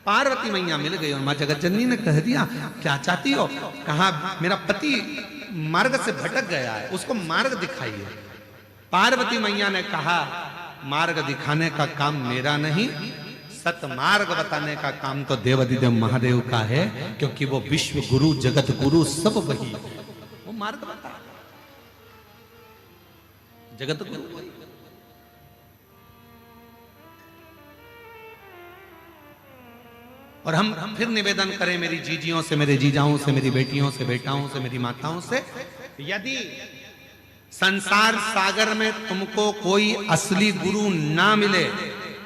पार्वती मैया मिल गई और मां जगतजननी ने कह दिया, क्या चाहती हो? कहा मेरा पति मार्ग से भटक गया है, उसको मार्ग दिखाइए। पार्वती मैया ने कहा, मार्ग दिखाने का काम मेरा नहीं, सतमार्ग बताने का काम तो देवाधिदेव महादेव का है, क्योंकि वो विश्व गुरु, जगत गुरु सब वही, वो मार्ग बता, जगत गुरु वही। और हम फिर निवेदन करें मेरी जीजियों से, मेरे जीजाओं से, मेरी बेटियों से, बेटाओं से, मेरी माताओं से, यदि संसार सागर में तुमको कोई असली गुरु ना मिले,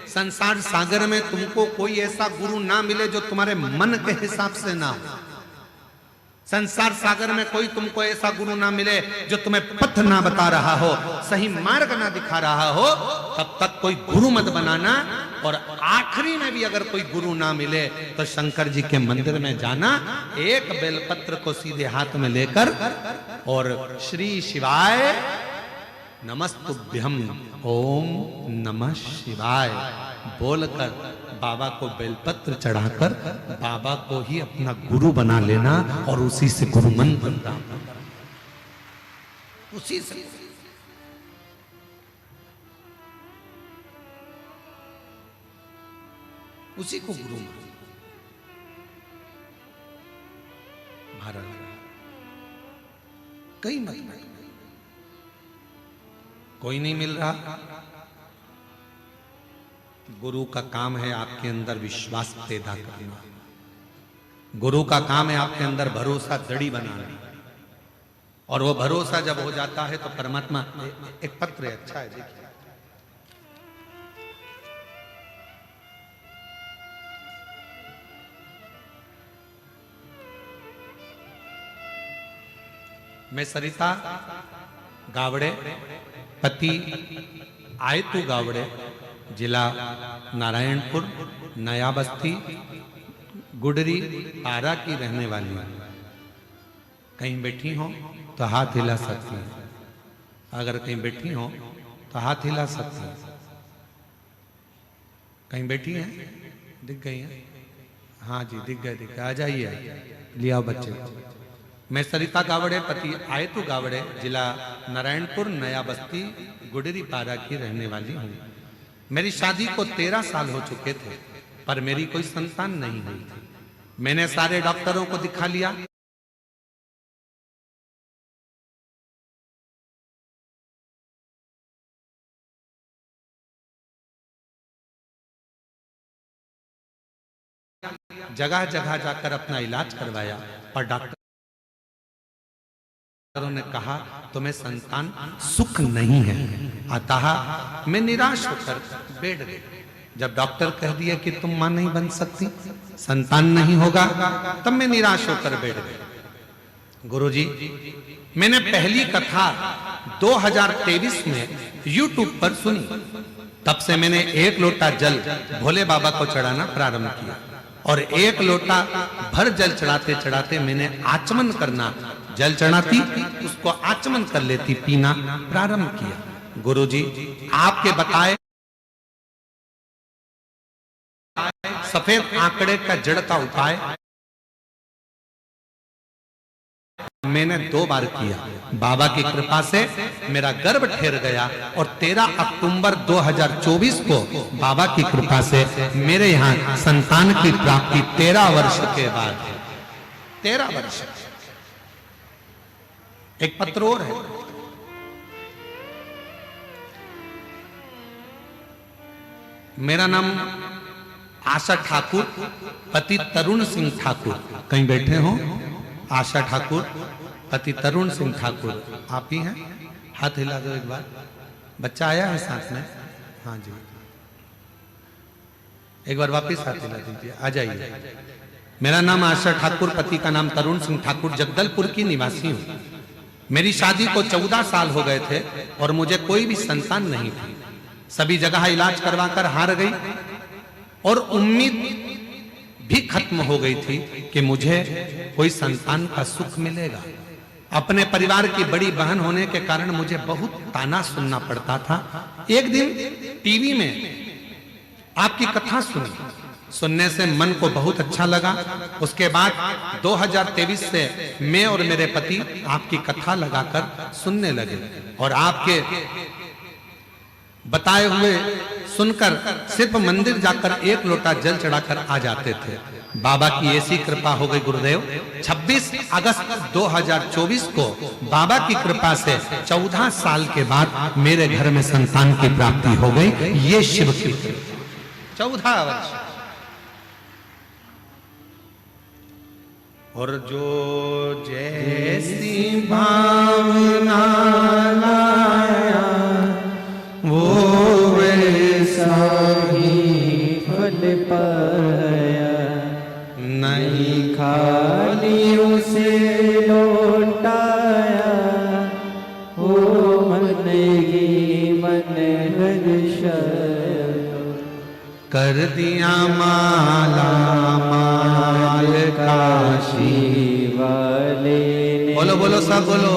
संसार सागर में तुमको कोई ऐसा गुरु ना मिले जो तुम्हारे मन के हिसाब से ना हो, संसार सागर में कोई तुमको ऐसा गुरु ना मिले जो तुम्हें पथ ना बता रहा हो, सही मार्ग ना दिखा रहा हो, तब तक कोई गुरु मत बनाना। और आखिरी में भी अगर कोई गुरु ना मिले तो शंकर जी के मंदिर में जाना, एक बेलपत्र को सीधे हाथ में लेकर और श्री शिवाय नमस्तुभ्यम ओम नमः शिवाय बोलकर बाबा को बेलपत्र चढ़ाकर बाबा को ही अपना गुरु बना लेना और उसी से गुरु मंत्र प्राप्त करना, उसी से। उसी को गुरु मान। भारत कई मत कोई नहीं मिल रहा। गुरु का काम है आपके अंदर विश्वास पैदा करना, गुरु का काम है आपके अंदर भरोसा दड़ी बनाना, और वो भरोसा जब हो जाता है तो परमात्मा, एक पत्र है, अच्छा है देखिए, मैं सरिता गावड़े, पति आयतु गावड़े, जिला नारायणपुर, नया बस्ती, गुडरी, पारा की रहने वाली हूं। कहीं बैठी हो तो हाथ हिला सकती हैं, अगर कहीं बैठी हो तो हाथ हिला सकती हैं। कहीं बैठी हैं, दिख गई हैं? हाँ जी दिख गए, दिख गए, आ जाइए, लिया बच्चे को। मैं सरिता गावड़े, पति आयतु गावड़े, जिला नारायणपुर, नया बस्ती, गुडरी, पारा की रहने वाली हूँ। मेरी शादी को 13 साल हो चुके थे, पर मेरी कोई संतान नहीं हुई थी। मैंने सारे डॉक्टरों को दिखा लिया, जगह जगह जाकर अपना इलाज करवाया, पर डॉक्टरों ने कहा तुम्हें संतान सुख नहीं है। अतः मैं निराश होकर बैठ गई। जब डॉक्टर कह दिया कि तुम मां नहीं बन सकती, संतान नहीं होगा, तब मैं निराश होकर बैठ गई। गुरुजी, मैंने पहली कथा 2023 में YouTube पर सुनी, तब से मैंने 1 लोटा जल भोले बाबा को चढ़ाना प्रारंभ किया, और 1 लोटा भर जल चढ़ाते चढ़ाते मैंने आचमन करना, जल चढ़ाती उसको आचमन कर लेती, पीना प्रारंभ किया। गुरुजी, आपके बताए सफेद आंकड़े का जड़ का उपाय मैंने 2 बार किया। बाबा की कृपा से मेरा गर्भ ठहर गया, और 13 अक्टूबर 2024 को बाबा की कृपा से मेरे यहाँ संतान की प्राप्ति 13 वर्ष के बाद। 13 वर्ष। एक पत्र और है, मेरा नाम आशा ठाकुर, पति तरुण सिंह ठाकुर। कहीं बैठे हो आशा ठाकुर, पति तरुण सिंह ठाकुर, आप ही हैं? हाथ हिला दो एक बार। बच्चा आया है साथ में? हाँ जी, एक बार वापस हाथ हिला दीजिए, आ जाइए। मेरा नाम आशा ठाकुर, पति का नाम तरुण सिंह ठाकुर, जगदलपुर की निवासी हूँ। मेरी शादी को 14 साल हो गए थे और मुझे कोई भी संतान नहीं थी। सभी जगह इलाज करवाकर हार गई और उम्मीद भी खत्म हो गई थी कि मुझे कोई संतान का सुख मिलेगा। अपने परिवार की बड़ी बहन होने के कारण मुझे बहुत ताना सुनना पड़ता था। एक दिन टीवी में आपकी कथा सुनने से मन को बहुत अच्छा लगा। उसके बाद 2023 से मैं और मेरे पति आपकी कथा लगाकर सुनने लगे और आपके बताए हुए सुनकर सिर्फ मंदिर जाकर एक लोटा जल चढ़ाकर आ जाते थे। बाबा की ऐसी कृपा हो गई गुरुदेव, 26 अगस्त 2024 को बाबा की कृपा से 14 साल के बाद मेरे घर में संतान की प्राप्ति हो गई। ये शिव की 14 वर्ष। और जो जैसी भावना लाया वो वैसा ही फल पाया, नहीं खाली उसे लौटाया, ओ मन ही मन हर्षाया। कर दिया माला माल काशी वाले ने बोलो बोलो सब बोलो,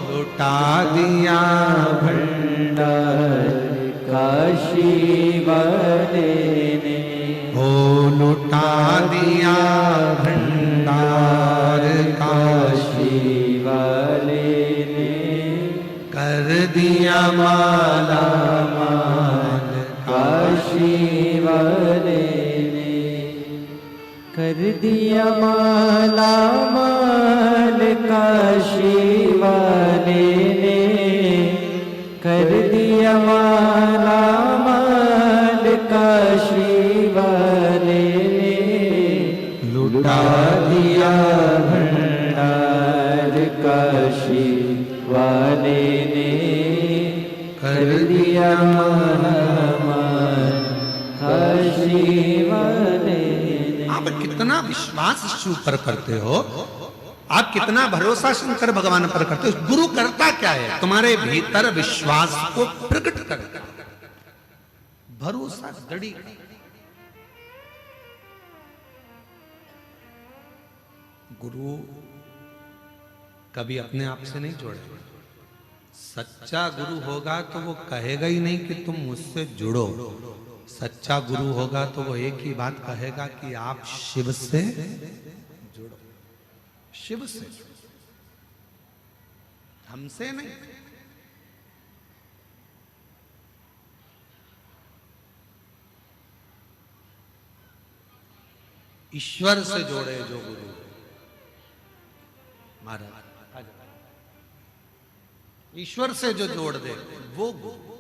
लुटा दिया भंडार काशी वाले ने, हो लुटा दिया भंडार काशी वाले ने, कर दिया माला माल काशी वाले ने, कर दिया माला माल काशी वाले ने, कर दिया माला माल काशी वाले ने, लुटा दिया भंडार काशी वाले ने, कर दिया माला माल काशी वाले ने। आप कितना विश्वास शिव पर करते हो, आप कितना भरोसा शंकर भगवान पर करते हो। गुरु करता क्या है? तुम्हारे भीतर विश्वास को प्रकट करता है, भरोसा दृढ़। गुरु कभी अपने आप से नहीं जोड़ेगा। सच्चा गुरु होगा तो वो कहेगा ही नहीं कि तुम मुझसे जुड़ो। सच्चा गुरु होगा तो वो एक ही बात कहेगा कि आप शिव से जुड़ो, शिव से, हमसे नहीं। ईश्वर से जोड़े जो गुरु। महाराज ईश्वर से जो जोड़ दे वो गुरु।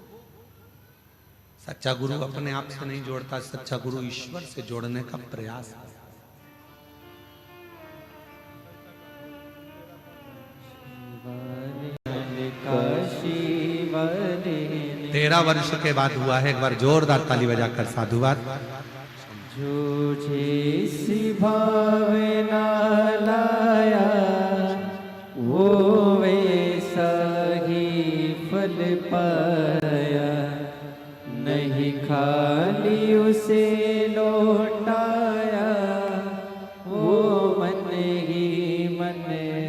सच्चा गुरु अपने आप से नहीं जोड़ता, सच्चा गुरु ईश्वर से जोड़ने का प्रयास है। काशी वाले 13 वर्ष के बाद हुआ है। एक बार जोरदार ताली बजाकर साधुवाद। जो जैसी भावना लाया वो वैसा ही फल पाया, नहीं खाली उसे लौटाया, वो मन ही मन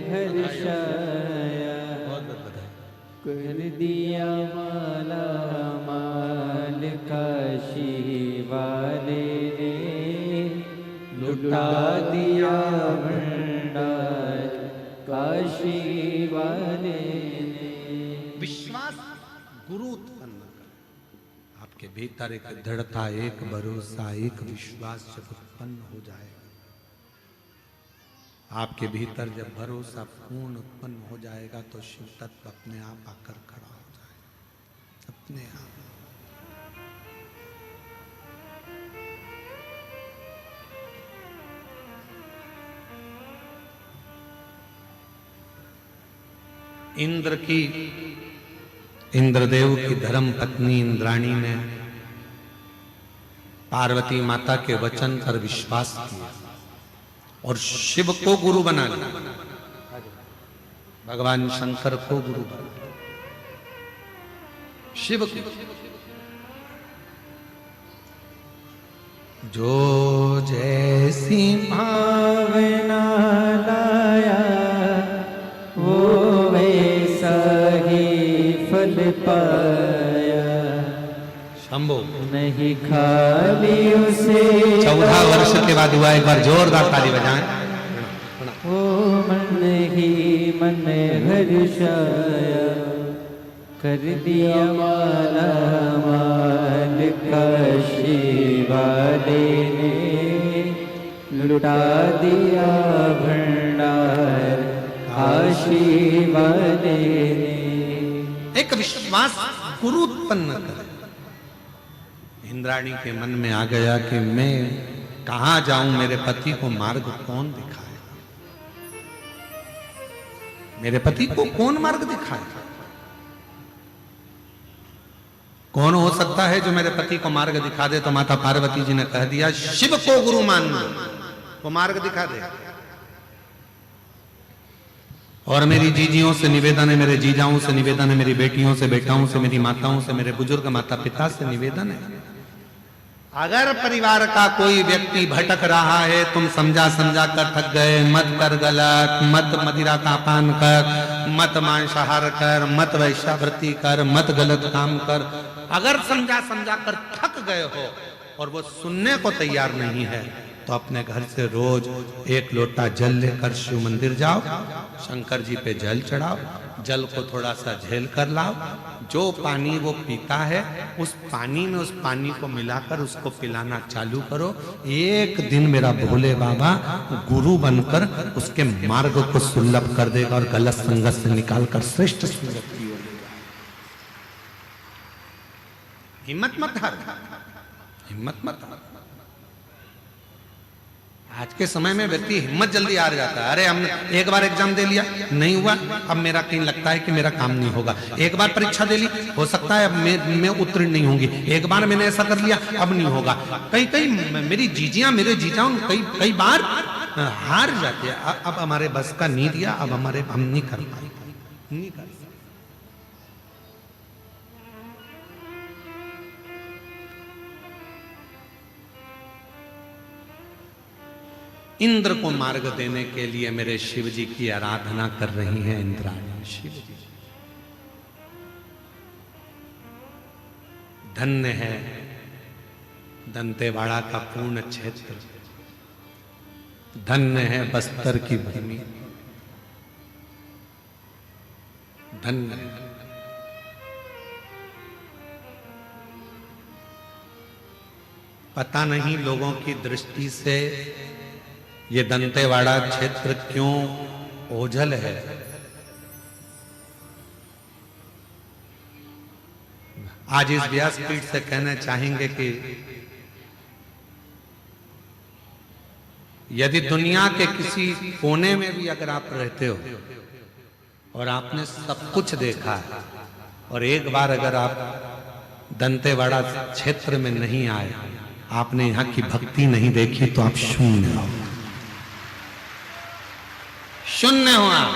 हर्षाया। कर दिया माला माल काशी वाले ने, लुटा दिया भंडार काशी वाले ने। विश्वास गुरु उत्पन्न कर। आपके भीतर एक दृढ़ता, एक भरोसा, एक विश्वास जब उत्पन्न हो जाएगा, आपके भीतर जब भरोसा पूर्ण उत्पन्न हो जाएगा तो शिव तत्व अपने आप आकर खड़ा हो जाएगा, अपने आप। इंद्रदेव की धर्म पत्नी इंद्राणी ने पार्वती माता के वचन पर विश्वास किया और शिव को गुरु बना लिया, भगवान शंकर को गुरु बना, शिव को। जो जैसी भावना लाया वो वैसा ही फल पाया, शंभो नहीं खाली उसे 14 वर्ष के बाद हुआ। एक बार जोरदार ताली बजाएं। वो मन ही मन हर्षाया, कर दिया माला माल काशी वाले ने, लुटा दिया भंडार काशी वाले ने। एक विश्वास गुरु उत्पन्न करे। इंद्राणी के मन में आ गया कि मैं कहां जाऊं, मेरे पति को मार्ग कौन दिखाए, मेरे पति को कौन मार्ग दिखाए, कौन हो सकता है जो मेरे पति को मार्ग दिखा दे। तो माता पार्वती जी ने कह दिया शिव को गुरु मान लो, वो मार्ग दिखा दे। और मेरी जीजियों से निवेदन है, मेरे जीजाओं से निवेदन है, मेरी बेटियों से, बेटाओं से, मेरी माताओं से, मेरे बुजुर्ग माता पिता से निवेदन है, अगर परिवार का कोई व्यक्ति भटक रहा है, तुम समझा समझा कर थक गए, मत कर गलत, मत मदिरा का पान कर, मत मांसाहार कर, मत वैश्यावृत्ति कर, मत गलत काम कर, अगर समझा समझा कर थक गए हो और वो सुनने को तैयार नहीं है, तो अपने घर से रोज 1 लोटा जल लेकर शिव मंदिर जाओ, शंकर जी पे जल चढ़ाओ, जल को थोड़ा सा झेल कर लाओ, जो पानी वो पीता है उस पानी में उस पानी को मिलाकर उसको पिलाना चालू करो। एक दिन मेरा भोले बाबा गुरु बनकर उसके मार्ग को सुलभ कर देगा और गलत संगत से निकालकर श्रेष्ठ संगत की ओर लेगा। हिम्मत मत हार, हिम्मत मत हार। आज के समय में व्यक्ति हिम्मत जल्दी हार जाता है। अरे हमने एक बार एग्जाम दे लिया, नहीं हुआ, अब मेरा कहीं लगता है कि मेरा काम नहीं होगा। एक बार परीक्षा दे ली, हो सकता है अब मैं उत्तीर्ण नहीं होंगी। एक बार मैंने ऐसा कर लिया, अब नहीं होगा। कई मेरी जीजियां, मेरे जीजाओं कई बार हार जाते हैं। अब हमारे बस का नहीं दिया, अब हम नहीं कर पाए, नहीं कर। इंद्र को मार्ग देने के लिए मेरे शिव जी की आराधना कर रही हैं इंद्राणी। शिव जी धन्य है दंतेवाड़ा का पूर्ण क्षेत्र, धन्य है बस्तर की भूमि, धन्य। पता नहीं लोगों की दृष्टि से ये दंतेवाड़ा क्षेत्र क्यों ओझल है। आज इस व्यासपीठ से कहना चाहेंगे कि यदि दुनिया के किसी कोने में भी अगर आप रहते हो और आपने सब कुछ देखा है और एक बार अगर आप दंतेवाड़ा क्षेत्र में नहीं आए, आपने यहाँ की भक्ति नहीं देखी, तो आप शून्य हो, शून्य हो आप।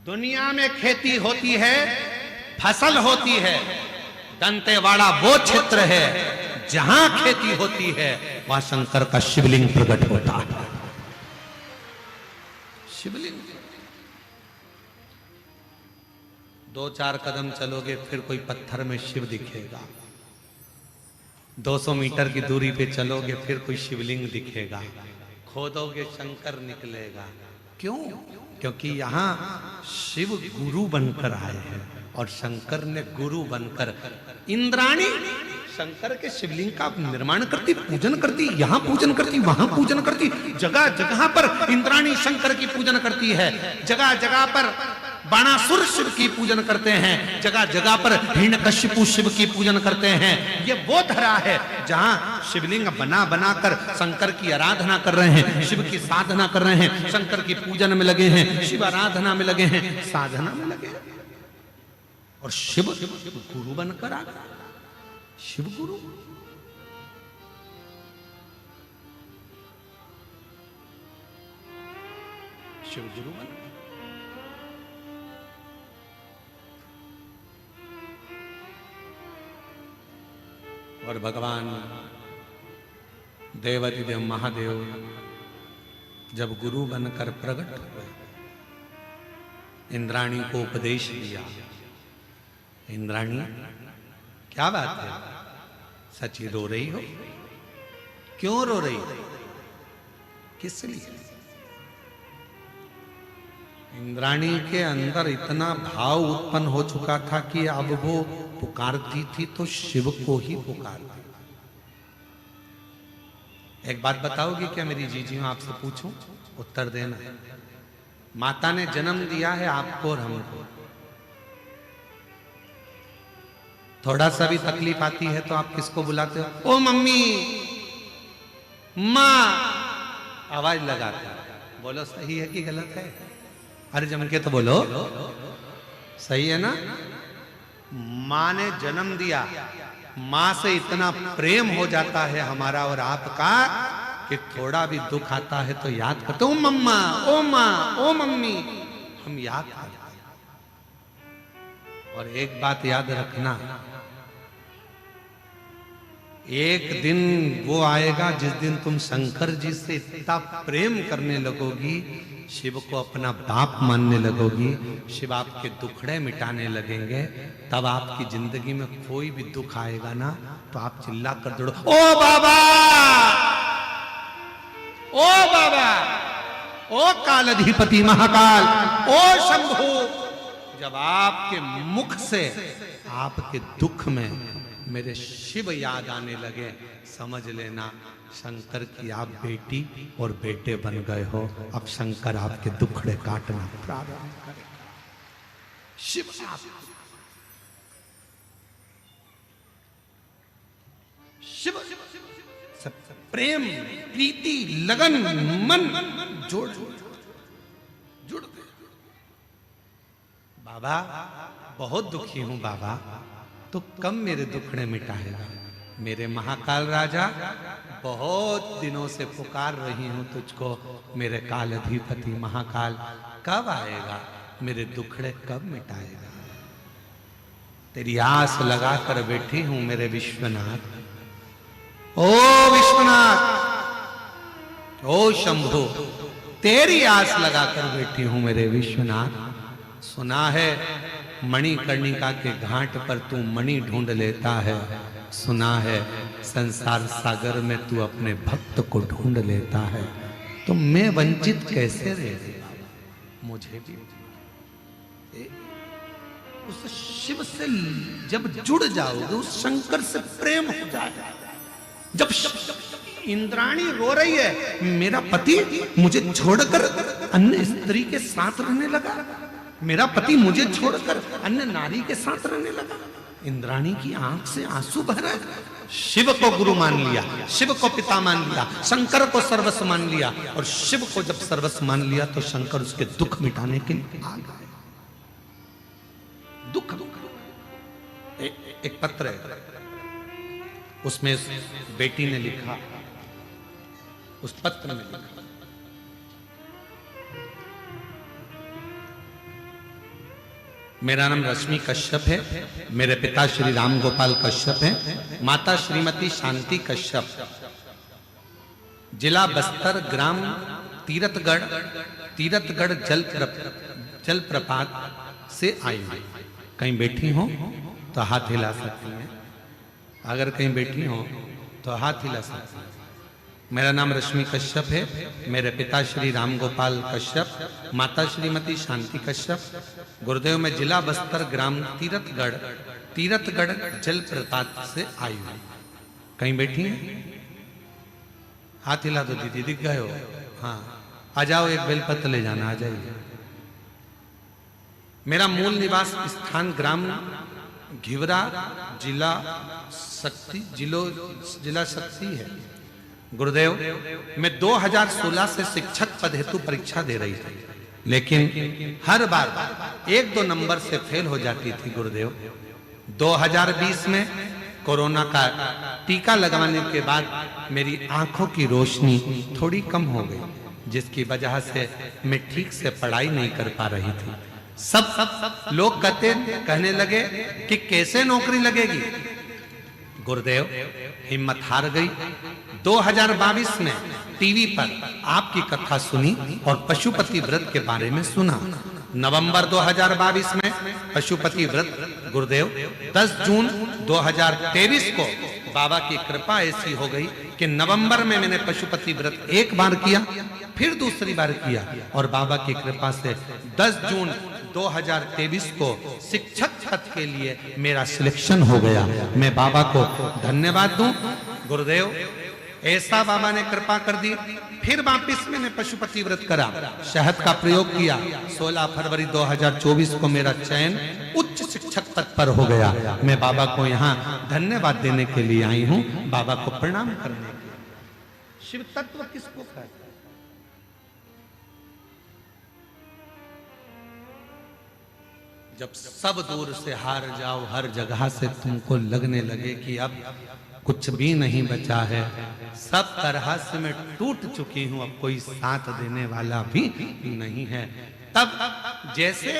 दुनिया में खेती होती है, फसल होती है, दंतेवाड़ा वो क्षेत्र है जहां खेती होती है, वहां शंकर का शिवलिंग प्रकट होता है। शिवलिंग 2-4 कदम चलोगे फिर कोई पत्थर में शिव दिखेगा, 200 मीटर की दूरी पे चलोगे फिर कोई शिवलिंग दिखेगा, खोदोगे शंकर निकलेगा। क्यों? क्योंकि यहाँ शिव गुरु बनकर आए हैं और शंकर ने गुरु बनकर, इंद्राणी शंकर के शिवलिंग का निर्माण करती, पूजन करती, यहाँ पूजन करती, वहां पूजन करती, जगह जगह पर इंद्राणी शंकर की पूजन करती है, जगह जगह पर बाणासुर शिव की पूजन करते हैं, जगह जगह पर हिरण्यकशिपु शिव की पूजन करते हैं। ये वो धरा है जहां शिवलिंग बना बना कर शंकर की आराधना कर रहे हैं, शिव की साधना कर रहे हैं, शंकर की पूजन में लगे हैं, शिव आराधना में लगे हैं, साधना में लगे हैं। और शिव गुरु बनकर आ गया, शिव गुरु। शिव गुरु बन गए। और भगवान देवाधिदेव महादेव जब गुरु बनकर प्रकट हुए, इंद्राणी को उपदेश दिया। इंद्राणी, क्या बात है, सच्ची रो रही हो? क्यों रो रही हो? किस लिए? इंद्राणी के अंदर इतना भाव उत्पन्न हो चुका था कि अब वो पुकारती थी तो शिव को ही पुकारती। एक बात बताओगी क्या मेरी जीजियों, आपसे पूछूं, उत्तर देना। माता ने जन्म दिया है आपको और हमको, थोड़ा सा भी तकलीफ आती है तो आप किसको बुलाते हो? ओ मम्मी, माँ, आवाज लगाते हो। बोलो सही है कि गलत है? अरे जम के तो बोलो, सही है ना? माँ ने जन्म दिया, माँ से इतना प्रेम हो जाता है हमारा और आपका कि थोड़ा भी दुख आता है तो याद करते, ओ मम्मा, ओ माँ, ओ मम्मी, हम याद करते हैं। और एक बात याद रखना, एक दिन वो आएगा जिस दिन तुम शंकर जी से इतना प्रेम करने लगोगी, शिव को अपना बाप मानने लगोगी, शिव आपके दुखड़े मिटाने लगेंगे, तब आपकी जिंदगी में कोई भी दुख आएगा ना तो आप चिल्ला कर दौड़ो, ओ बाबा, ओ बाबा, ओ कालाधिपति महाकाल, ओ शंभु। जब आपके मुख से आपके दुख में मेरे शिव याद आने लगे, समझ लेना शंकर की आप बेटी और बेटे बन गए हो। अब शंकर आपके दुखड़े काटना प्रारंभ करेगा। शिव आप शिव सब प्रेम, प्रीति, लगन, मन जोड़ जुड़ गए। बाबा बहुत दुखी हूं बाबा, तो कब मेरे दुखड़े मिटाएगा? मेरे महाकाल राजा, बहुत दिनों से पुकार रही हूं तुझको, मेरे काल अधिपति महाकाल, कब आएगा? मेरे दुखड़े कब मिटाएगा? तेरी आस लगाकर बैठी हूं मेरे विश्वनाथ। ओ विश्वनाथ, ओ शंभु, तेरी आस लगाकर बैठी हूं मेरे विश्वनाथ। सुना है मणिकर्णिका के घाट पर तू मणि ढूंढ लेता है, सुना है संसार सागर में तू अपने भक्त को ढूंढ लेता है, तो मैं वंचित कैसे रह? मुझे भी उस शिव से जब जुड़ जाओगे, उस शंकर से प्रेम हो जाएगा। जब इंद्राणी रो रही है, मेरा पति मुझे छोड़कर अन्य स्त्री के साथ रहने लगा, मेरा पति मुझे छोड़कर अन्य नारी के साथ रहने लगा, इंद्राणी की आंख से आंसू बह रहे। शिव को गुरु मान लिया, शिव को पिता मान लिया, शंकर को सर्वस्व मान लिया, और शिव को जब सर्वस्व मान लिया तो शंकर उसके दुख मिटाने के लिए आ गए। दुख एक पत्र है, उसमें बेटी ने लिखा, उस पत्र में लिखा, मेरा नाम रश्मि कश्यप है, मेरे पिता श्री राम गोपाल कश्यप हैं, माता श्रीमती शांति कश्यप, जिला बस्तर, ग्राम तीरथगढ़ जल प्रपात से आई हूं। कहीं बैठी हो तो हाथ हिला सकती हैं, अगर कहीं बैठी हो तो हाथ हिला सकती हैं। मेरा नाम रश्मि कश्यप है, मेरे पिता श्री राम गोपाल कश्यप, माता श्रीमती शांति कश्यप, गुरुदेव में जिला बस्तर, ग्राम तीरथगढ़ जल प्रपात से आई हूं। कहीं बैठी हैं? हाथ हिला दो दीदी, दिख गए हो? हाँ, आ जाओ, एक बेलपत्र ले जाना, आ जाइए। मेरा मूल निवास स्थान ग्राम घिवरा जिला शक्ति है। गुरुदेव, मैं 2016 से शिक्षक पद हेतु परीक्षा दे रही थी, लेकिन हर बार 1-2 नंबर से फेल हो जाती थी। गुरुदेव, 2020 में कोरोना का टीका लगवाने के बाद मेरी आंखों की रोशनी थोड़ी कम हो गई, जिसकी वजह से मैं ठीक से पढ़ाई नहीं कर पा रही थी। सब लोग कहने लगे कि कैसे नौकरी लगेगी। गुरुदेव, हिम्मत हार गई। 2022 में टीवी पर आपकी कथा सुनी और पशुपति व्रत के बारे में सुना। नवंबर 2022 में पशुपति व्रत। गुरुदेव, 10 जून 2023 को बाबा की कृपा ऐसी हो गई कि नवंबर में मैंने पशुपति व्रत एक बार किया, फिर दूसरी बार किया, और बाबा की कृपा से 10 जून 2023 को शिक्षक पद के लिए मेरा सिलेक्शन हो गया। मैं बाबा को धन्यवाद दूं। गुरुदेव, ऐसा बाबा ने कृपा कर दी। फिर वापिस मैंने पशुपति व्रत करा, शहद का प्रयोग किया। 16 फरवरी 2024 को मेरा चयन उच्च शिक्षक पद पर हो गया। मैं बाबा को यहाँ धन्यवाद देने के लिए आई हूँ, बाबा को प्रणाम करने के लिए। शिव तत्व किसको कहते हैं? जब सब दूर से हार जाओ, हर जगह से तुमको लगने लगे कि अब कुछ भी नहीं बचा है, सब तरह से मैं टूट चुकी हूं, अब कोई साथ देने वाला भी नहीं है, तब जैसे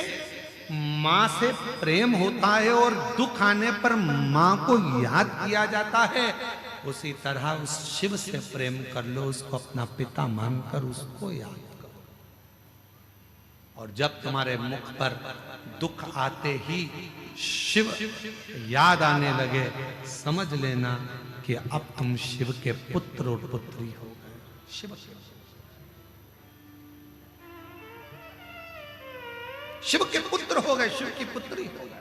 माँ से प्रेम होता है और दुख आने पर माँ को याद किया जाता है, उसी तरह उस शिव से प्रेम कर लो, उसको अपना पिता मानकर उसको याद करो। और जब तुम्हारे मुख पर दुख आते ही शिव याद आने लगे, समझ लेना कि अब तुम शिव के पुत्र और पुत्री हो गए। शिव के पुत्र हो गए, शिव की पुत्री हो गए।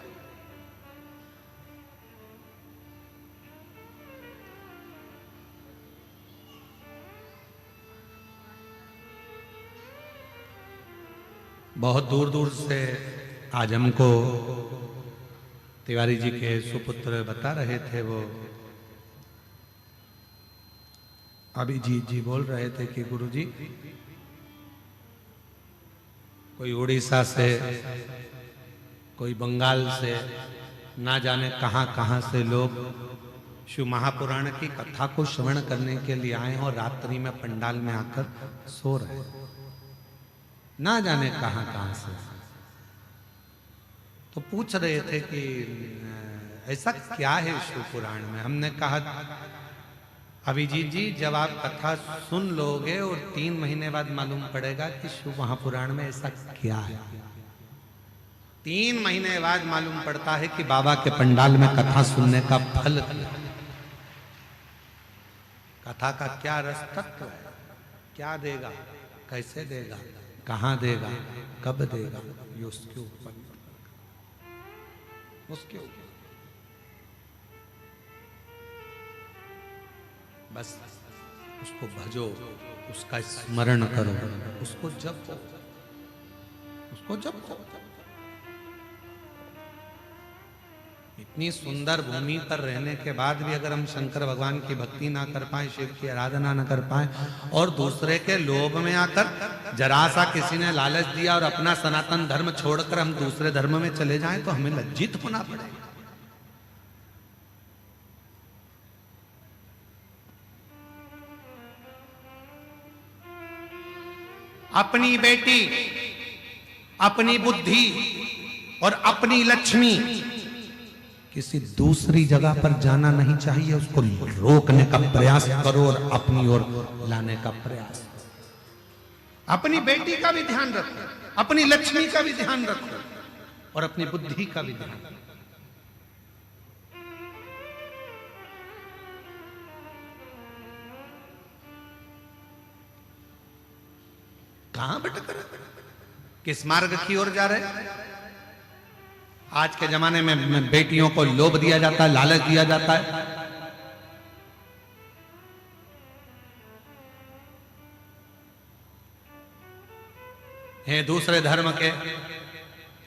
बहुत दूर दूर से आज हमको तिवारी जी के सुपुत्र बता रहे थे, वो अभिजीत जी बोल रहे थे कि गुरुजी कोई उड़ीसा से, कोई बंगाल से, ना जाने कहां कहां से लोग शिव महापुराण की कथा को श्रवण करने के लिए आए और रात्रि में पंडाल में आकर सो रहे, ना जाने कहां कहां से। तो पूछ रहे थे कि ऐसा क्या है शिव पुराण में। हमने कहा अभिजीत जी, जब आप कथा सुन लोगे और 3 महीने बाद मालूम पड़ेगा कि शिव महापुराण में ऐसा क्या है। 3 महीने बाद मालूम पड़ता है कि बाबा के पंडाल में कथा सुनने का फल, कथा का क्या रस तत्व है, क्या देगा, कैसे देगा, कहां देगा, कब देगा, ये उसके ऊपर, उसके ऊपर। बस उसको भजो, उसका स्मरण करो, उसको जपो, उसको जपो। इतनी सुंदर भूमि पर रहने के बाद भी अगर हम शंकर भगवान की भक्ति ना कर पाए, शिव की आराधना ना कर पाए, और दूसरे के लोभ में आकर जरा सा किसी ने लालच दिया और अपना सनातन धर्म छोड़कर हम दूसरे धर्म में चले जाएं, तो हमें लज्जित होना पड़ेगा। अपनी बेटी, अपनी बुद्धि और अपनी लक्ष्मी किसी दूसरी जगह पर जाना नहीं चाहिए, उसको रोकने का प्रयास करो और अपनी ओर लाने का प्रयास। अपनी बेटी का भी ध्यान रखो, अपनी लक्ष्मी का भी ध्यान रखो और अपनी बुद्धि का भी ध्यान रखो। कहां भटक रहे, किस मार्ग की ओर जा रहे। आज के जमाने में बेटियों को लोभ दिया जाता है, लालच दिया जाता है। हैं दूसरे धर्म के,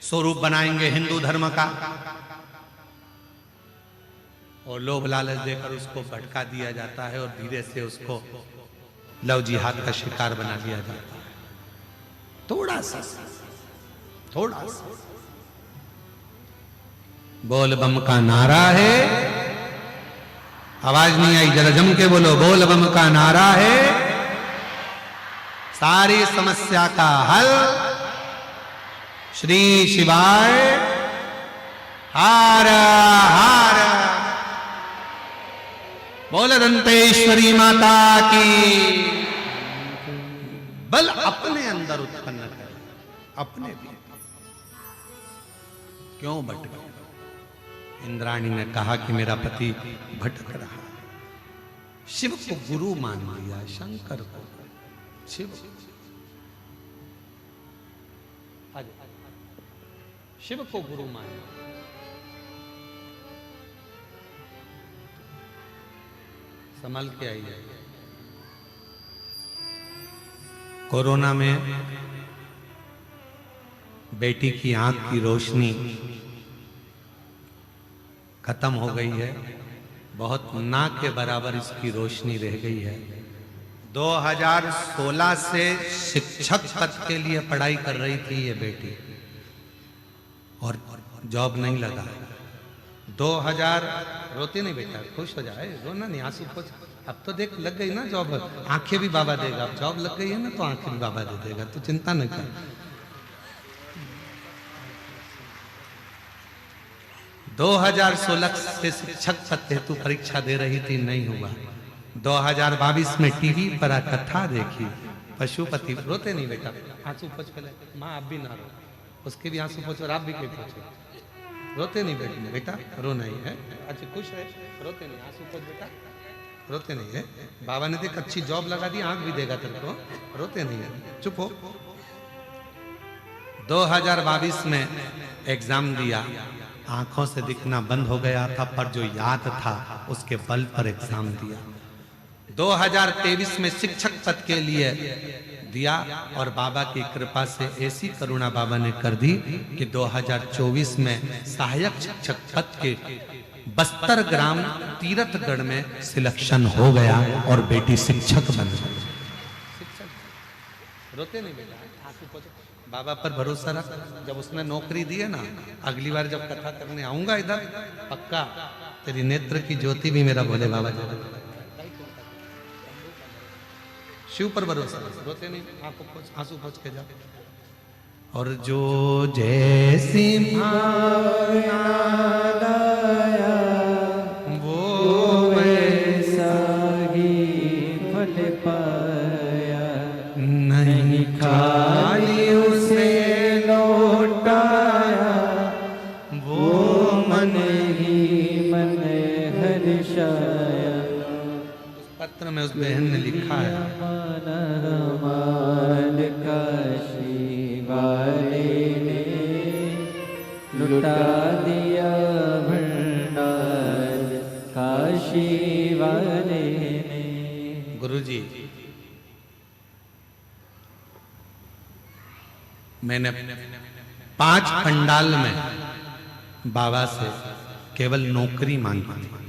स्वरूप बनाएंगे हिंदू धर्म का, और लोभ लालच देकर उसको भटका दिया जाता है और धीरे से उसको लव जिहाद का शिकार बना दिया जाता है। थोड़ा सा बोल बम का नारा है, आवाज नहीं आई, जरा जम के बोलो, बोल बम का नारा है, सारी समस्या का हल श्री शिवाय हार हार। बोल दंतेश्वरी माता की। बल अपने अंदर उत्पन्न कर, अपने भी क्यों भटका। इंद्राणी ने कहा कि मेरा पति भटक रहा, शिव को गुरु मान लिया, शंकर को शिव को गुरु मान लिया। संभल के आइए। कोरोना में बेटी की आंख की रोशनी खत्म हो गई है, बहुत ना के बराबर इसकी रोशनी रह गई है। 2016 से शिक्षक पद के लिए पढ़ाई कर रही थी ये बेटी और जॉब नहीं लगा। 2000 रोते नहीं बेटा, खुश हो जाए, रोना नहीं, आंसू पोंछ। अब तो देख लग गई ना जॉब, आंखें भी बाबा देगा। अब जॉब लग गई है ना तो आंखें भी बाबा दे देगा, तो चिंता नहीं कर। 2016 से शिक्षक पद हेतु परीक्षा दे रही थी, नहीं हुआ। 2022 में टीवी पर कथा देखी, पशुपति। रोते नहीं बेटा, आंसू पोंछ पहले, माँ आप भी ना रो, उसके भी आंसू पोंछो और आप भी क्यों पोंछो। रोते नहीं बेटी, बेटा रो नहीं है, अच्छा खुश है, रोते नहीं, आंसू पोंछ बेटा, रोते नहीं है। बाबा ने देख अच्छी जॉब लगा दी, आंख भी देगा तेरे को, रोते नहीं है, चुप हो। 2022 में एग्जाम दिया, आंखों से दिखना बंद हो गया था, पर जो याद था उसके बल पर एग्जाम दिया। 2023 में शिक्षक पद के लिए दिया और बाबा की कृपा से ऐसी करुणा बाबा ने कर दी कि 2024 में सहायक शिक्षक पद के बस्तर ग्राम तीरथगढ़ में सिलेक्शन हो गया और बेटी शिक्षक बन गई। रोते नहीं बेटा, आंसू पोंछो, बाबा पर भरोसा रख। जब उसने नौकरी दी है ना, अगली बार जब कथा करने आऊंगा इधर, पक्का तेरी नेत्र की ज्योति भी मेरा भोले बाबा जला। शिव पर भरोसा, रोते नहीं, आंसू पोंछ के जा। और जो जैसी भावना लाया वो वैसा ही फल पाया, नहीं खाली उसे लौटाया, वो मन ही मन हर्षाया। पत्र में उस बहन ने लिखा है, माल काशी वाले ने लुटा दिया भंडार, काशी वाले ने। गुरुजी मैंने 5 पंडाल में बाबा से केवल नौकरी मांगी थी,